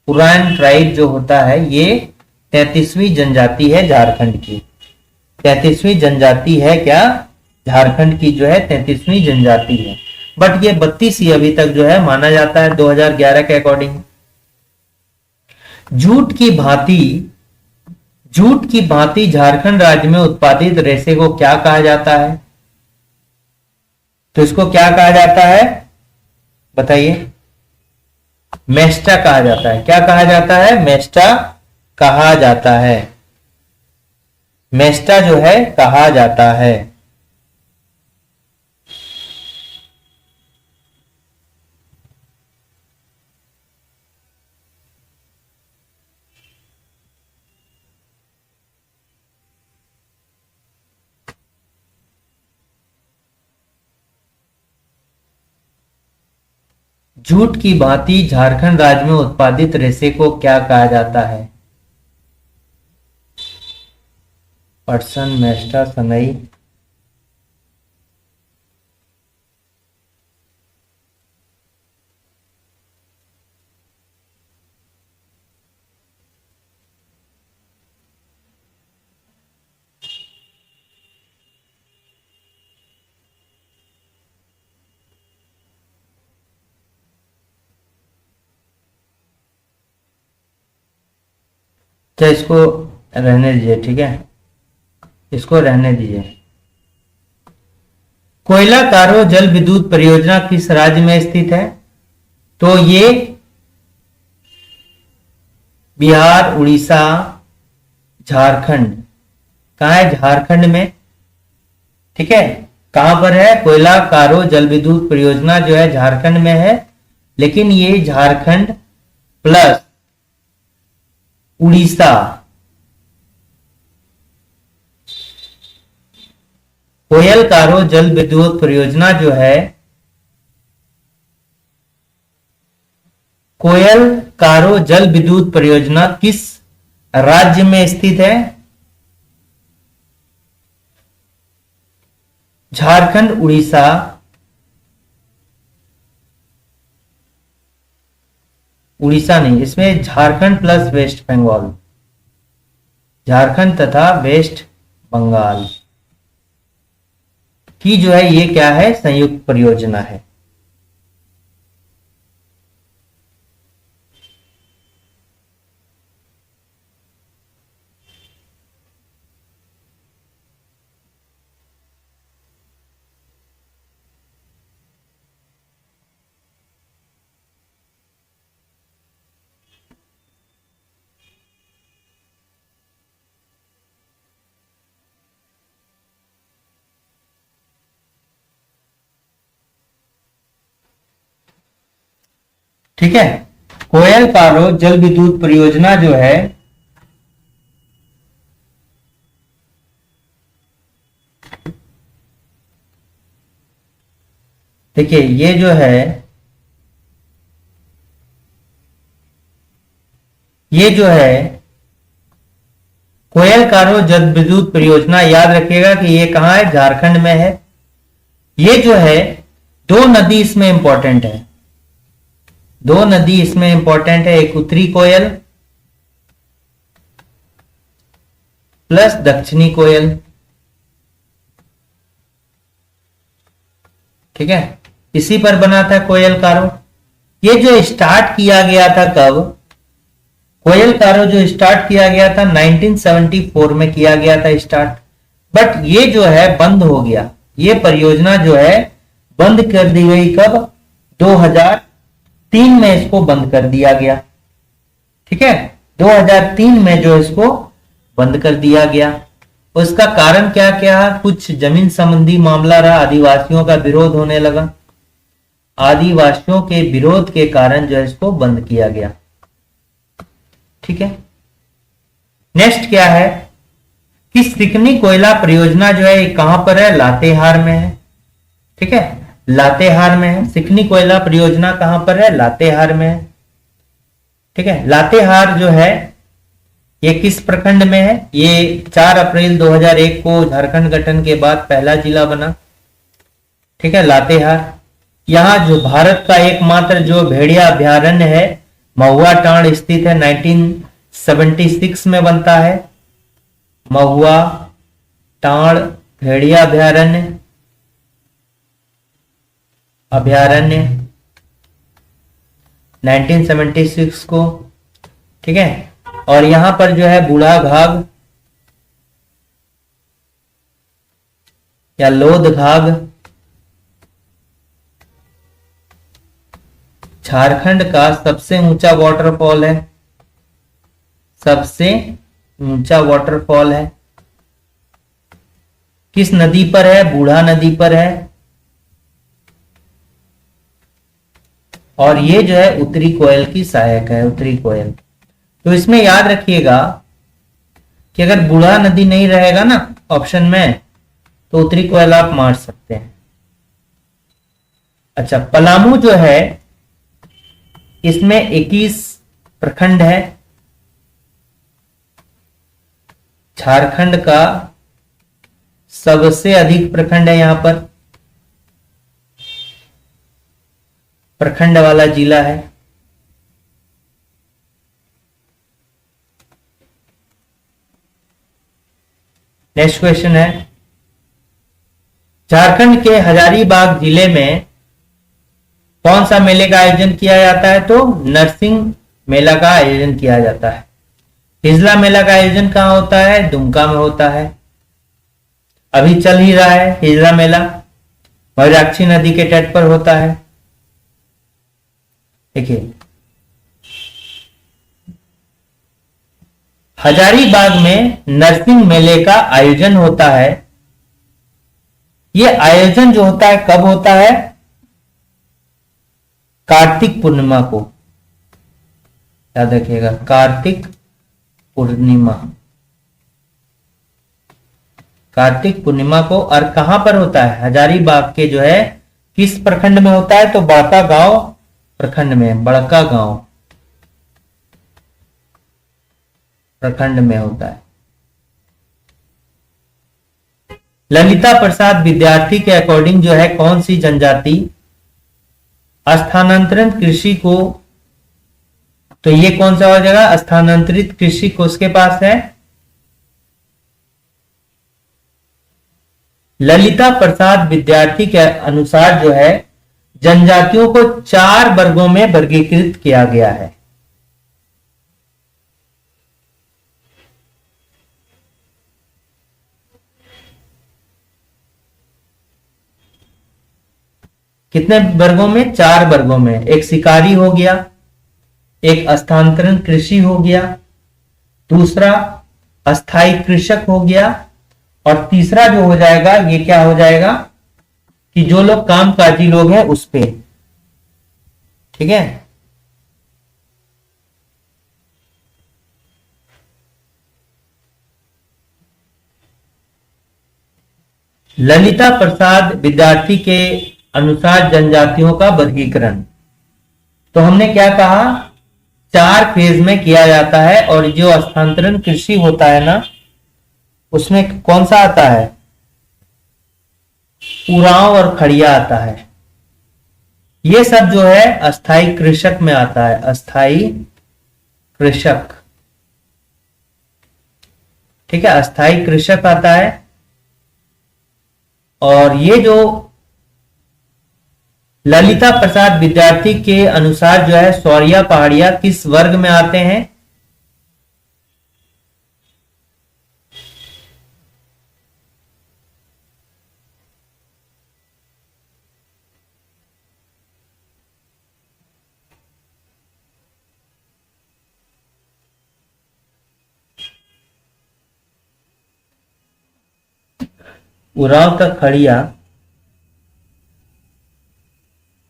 पुरान ट्राइब जो होता है ये 33वीं जनजाति है झारखंड की। 33वीं जनजाति है क्या, झारखंड की जो है 33वीं जनजाति है, बट ये 32 ही अभी तक जो है माना जाता है 2011 के अकॉर्डिंग। जूट की भांति झारखंड राज्य में उत्पादित रेशे को क्या कहा जाता है, तो इसको क्या कहा जाता है बताइए, मेस्टा कहा जाता है। क्या कहा जाता है, मेस्टा कहा जाता है, मेस्टा जो है कहा जाता है। जूट की भांति झारखंड राज्य में उत्पादित रेशे को क्या कहा जाता है, पटसन, मेस्टा, सनई। तो इसको रहने दीजिए, ठीक है, इसको रहने दीजिए। कोयला कारो जल विद्युत परियोजना किस राज्य में स्थित है, तो ये बिहार, उड़ीसा, झारखंड। कहां है, झारखंड में, ठीक है। कहां पर है, कोयला कारो जल विद्युत परियोजना जो है झारखंड में है, लेकिन ये झारखंड प्लस उड़ीसा, कोयल कारो जल विद्युत परियोजना जो है, कोयल कारो जल विद्युत परियोजना किस राज्य में स्थित है, झारखंड, उड़ीसा, उड़ीसा नहीं, इसमें झारखंड प्लस वेस्ट बंगाल, झारखंड तथा वेस्ट बंगाल की जो है ये क्या है, संयुक्त परियोजना है। ठीक है, कोयल कारो जल विद्युत परियोजना जो है देखिए, ये जो है कोयल कारो जल विद्युत परियोजना, याद रखिएगा कि ये कहां है, झारखंड में है। ये जो है दो नदी इसमें इंपॉर्टेंट है, दो नदी इसमें इंपॉर्टेंट है, एक उत्तरी कोयल प्लस दक्षिणी कोयल, ठीक है। इसी पर बना था कोयल कारो। ये जो स्टार्ट किया गया था कब, कोयल कारो जो स्टार्ट किया गया था 1974 में किया गया था स्टार्ट, बट ये जो है बंद हो गया, ये परियोजना जो है बंद कर दी गई कब, 2003 में इसको बंद कर दिया गया। ठीक है, 2003 में जो इसको बंद कर दिया गया। उसका कारण क्या क्या? कुछ जमीन संबंधी मामला रहा, आदिवासियों का विरोध होने लगा, आदिवासियों के विरोध के कारण जो है इसको बंद किया गया। ठीक है, नेक्स्ट क्या है कि सिकनी कोयला परियोजना जो है कहां पर है? लातेहार में है। ठीक है, लातेहार में है। सिकनी कोयला परियोजना कहां पर है? लातेहार में है। ठीक है, लातेहार जो है ये किस प्रखंड में है? ये 4 अप्रैल 2001 को झारखंड गठन के बाद पहला जिला बना। ठीक है, लातेहार। यहां जो भारत का एकमात्र जो भेड़िया अभ्यारण्य है महुआ टांड़ स्थित है, 1976 में बनता है महुआ टांड़ भेड़िया अभ्यारण्य 1976 को। ठीक है, और यहां पर जो है बूढ़ा घाघ या लोध घाघ झारखंड का सबसे ऊंचा वाटरफॉल है, सबसे ऊंचा वाटरफॉल है। किस नदी पर है? बूढ़ा नदी पर है। और ये जो है उत्तरी कोयल की सहायक है, उत्तरी कोयल। तो इसमें याद रखिएगा कि अगर बूढ़ा नदी नहीं रहेगा ना ऑप्शन में तो उत्तरी कोयल आप मार सकते हैं। अच्छा, पलामू जो है इसमें 21 प्रखंड है, झारखंड का सबसे अधिक प्रखंड है, यहां पर प्रखंड वाला जिला है। नेक्स्ट क्वेश्चन है, झारखंड के हजारीबाग जिले में कौन सा मेले का आयोजन किया जाता है? तो नरसिंह मेला का आयोजन किया जाता है। हिजला मेला का आयोजन कहां होता है? दुमका में होता है। अभी चल ही रहा है हिजला मेला, मयूराक्षी नदी के तट पर होता है। देखिए, हजारीबाग में नरसिंह मेले का आयोजन होता है। यह आयोजन जो होता है कब होता है? कार्तिक पूर्णिमा को, याद रखिएगा, कार्तिक पूर्णिमा, कार्तिक पूर्णिमा को। और कहां पर होता है? हजारीबाग के जो है किस प्रखंड में होता है? तो बड़का गांव प्रखंड में, बड़का गांव प्रखंड में होता है। ललिता प्रसाद विद्यार्थी के अकॉर्डिंग जो है कौन सी जनजाति स्थानांतरण कृषि को, तो ये कौन सा हो जाएगा? स्थानांतरित कृषि को उसके पास है। ललिता प्रसाद विद्यार्थी के अनुसार जो है जनजातियों को 4 वर्गों में वर्गीकृत किया गया है। कितने वर्गों में? 4 वर्गों में। एक शिकारी हो गया, एक स्थानांतरण कृषि हो गया, दूसरा अस्थाई कृषक हो गया, और तीसरा जो हो जाएगा ये क्या हो जाएगा कि जो लोग कामकाजी लोग हैं उस पे। ठीक है, ललिता प्रसाद विद्यार्थी के अनुसार जनजातियों का वर्गीकरण, तो हमने क्या कहा? 4 फेज में किया जाता है। और जो स्थानांतरण कृषि होता है ना उसमें कौन सा आता है? उरांव और खड़िया आता है। ये सब जो है अस्थाई कृषक में आता है, अस्थाई कृषक। ठीक है, अस्थाई कृषक आता है। और ये जो ललिता प्रसाद विद्यार्थी के अनुसार जो है सौरिया पहाड़िया किस वर्ग में आते हैं? उरांव तक खड़िया,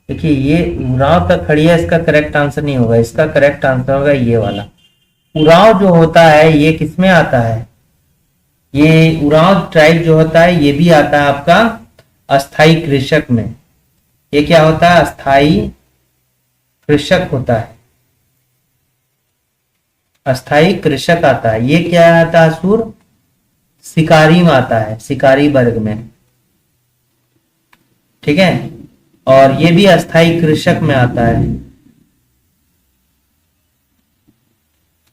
देखिए ये उरांव तक खड़िया इसका करेक्ट आंसर नहीं होगा, इसका करेक्ट आंसर होगा ये वाला। उरांव जो होता है ये किसमें आता है, ये उरांव ट्राइब जो होता है ये भी आता है आपका अस्थाई कृषक में। ये क्या होता है, अस्थाई कृषक होता है, अस्थाई कृषक आता है। ये क्या आता है, असुर शिकारी में आता है, शिकारी वर्ग में, ठीक है। और ये भी अस्थाई कृषक में आता है।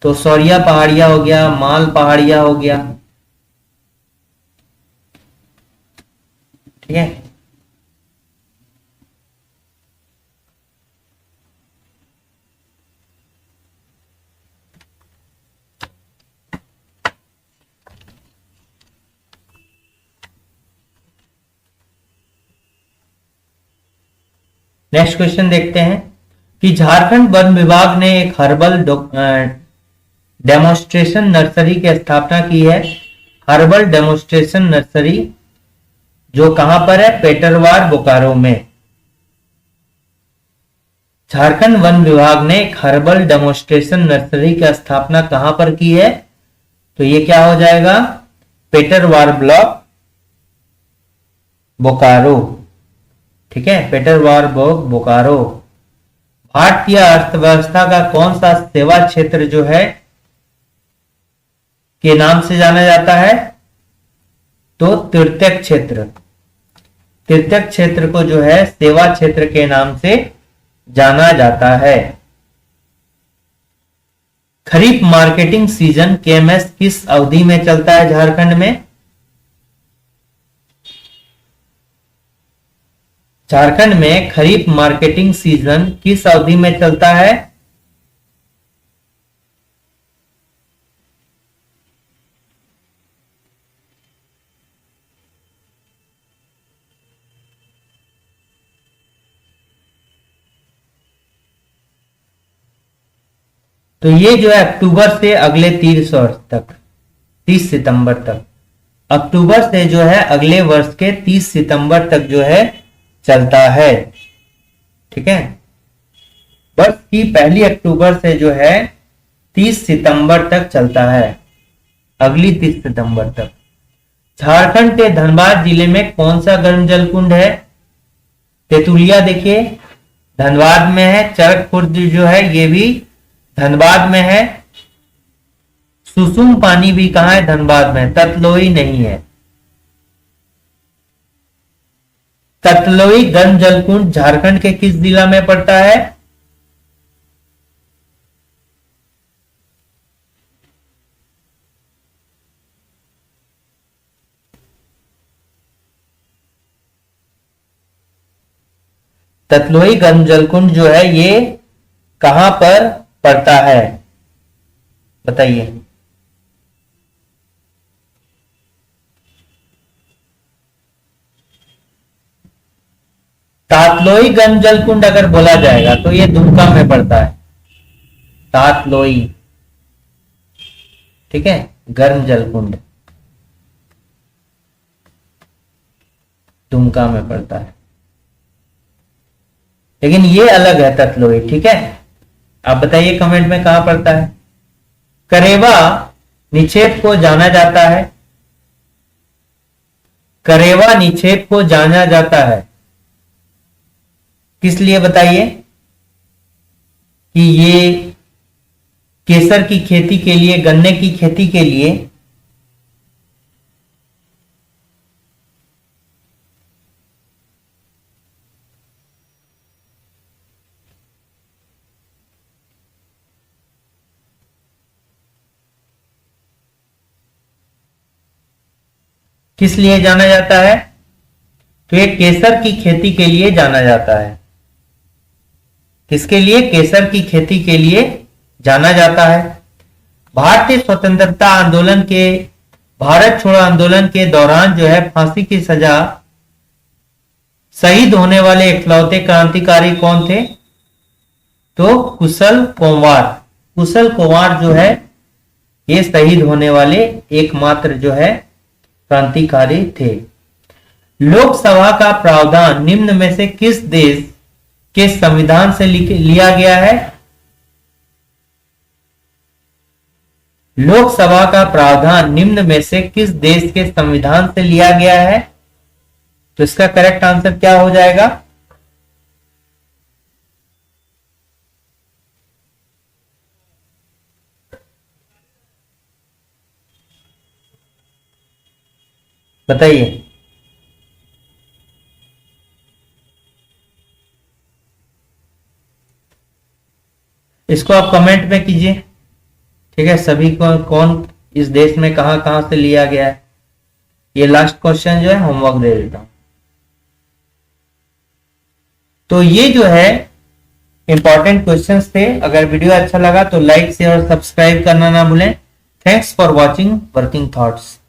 तो सौरिया पहाड़िया हो गया, माल पहाड़िया हो गया, ठीक है। नेक्स्ट क्वेश्चन देखते हैं कि झारखंड वन विभाग ने एक हर्बल डेमोन्स्ट्रेशन नर्सरी की स्थापना की है। हर्बल डेमोन्स्ट्रेशन नर्सरी जो कहां पर है, पेटरवार बोकारो में। झारखंड वन विभाग ने एक हर्बल डेमोन्स्ट्रेशन नर्सरी की स्थापना कहां पर की है, तो ये क्या हो जाएगा, पेटरवार ब्लॉक बोकारो, ठीक है, पेटरवार ब्लॉक बोकारो। भारतीय अर्थव्यवस्था का कौन सा सेवा क्षेत्र जो है के नाम से जाना जाता है, तो तृतीयक क्षेत्र। तृतीयक क्षेत्र को जो है सेवा क्षेत्र के नाम से जाना जाता है। खरीफ मार्केटिंग सीजन केएमएस किस अवधि में चलता है झारखंड में, झारखंड में खरीफ मार्केटिंग सीजन किस अवधि में चलता है, तो ये जो है अक्टूबर से अगले 30 वर्ष तक, 30 सितंबर तक, अक्टूबर से जो है अगले वर्ष के 30 सितंबर तक जो है चलता है, ठीक है। वर्ष की पहली अक्टूबर से जो है 30 सितंबर तक चलता है, अगली 30 सितंबर तक। झारखंड के धनबाद जिले में कौन सा गर्म जल कुंड है, तेतुलिया देखिए धनबाद में है, चरक खुर्द जो है ये भी धनबाद में है, सुसुम पानी भी कहां है, धनबाद में। ततलोई नहीं है, ततलोई गर्म जल कुंड झारखंड के किस जिला में पड़ता है, ततलोई गर्म जल कुंड जो है ये कहां पर पड़ता है, बताइए। तातलोई गर्म जल कुंड अगर बोला जाएगा तो ये दुमका में पड़ता है, तातलोई, ठीक है, गर्म जल कुंड दुमका में पड़ता है, लेकिन ये अलग है ततलोई, ठीक है। आप बताइए कमेंट में कहां पड़ता है। करेवा निक्षेप को जाना जाता है, करेवा निक्षेप को जाना जाता है किस लिए, बताइए। कि ये केसर की खेती के लिए, गन्ने की खेती के लिए, किस लिए जाना जाता है, तो ये केसर की खेती के लिए जाना जाता है। किसके लिए, केसर की खेती के लिए जाना जाता है। भारतीय स्वतंत्रता आंदोलन के, भारत छोड़ो आंदोलन के दौरान जो है फांसी की सजा शहीद होने वाले इकलौते क्रांतिकारी कौन थे, तो कुशल कुंवर। कुशल कुंवर जो है ये शहीद होने वाले एकमात्र जो है क्रांतिकारी थे। लोकसभा का प्रावधान निम्न में से किस देश के संविधान से लिया गया है? लोकसभा का प्रावधान निम्न में से किस देश के संविधान से लिया गया है? तो इसका करेक्ट आंसर क्या हो जाएगा? बताइए। इसको आप कमेंट में कीजिए। ठीक है, सभी को कौन इस देश में कहां कहां से लिया गया है। ये लास्ट क्वेश्चन जो है होमवर्क दे देता हूं। तो ये जो है इंपॉर्टेंट क्वेश्चंस थे। अगर वीडियो अच्छा लगा तो लाइक शेयर और सब्सक्राइब करना ना भूलें। Thanks for watching working thoughts.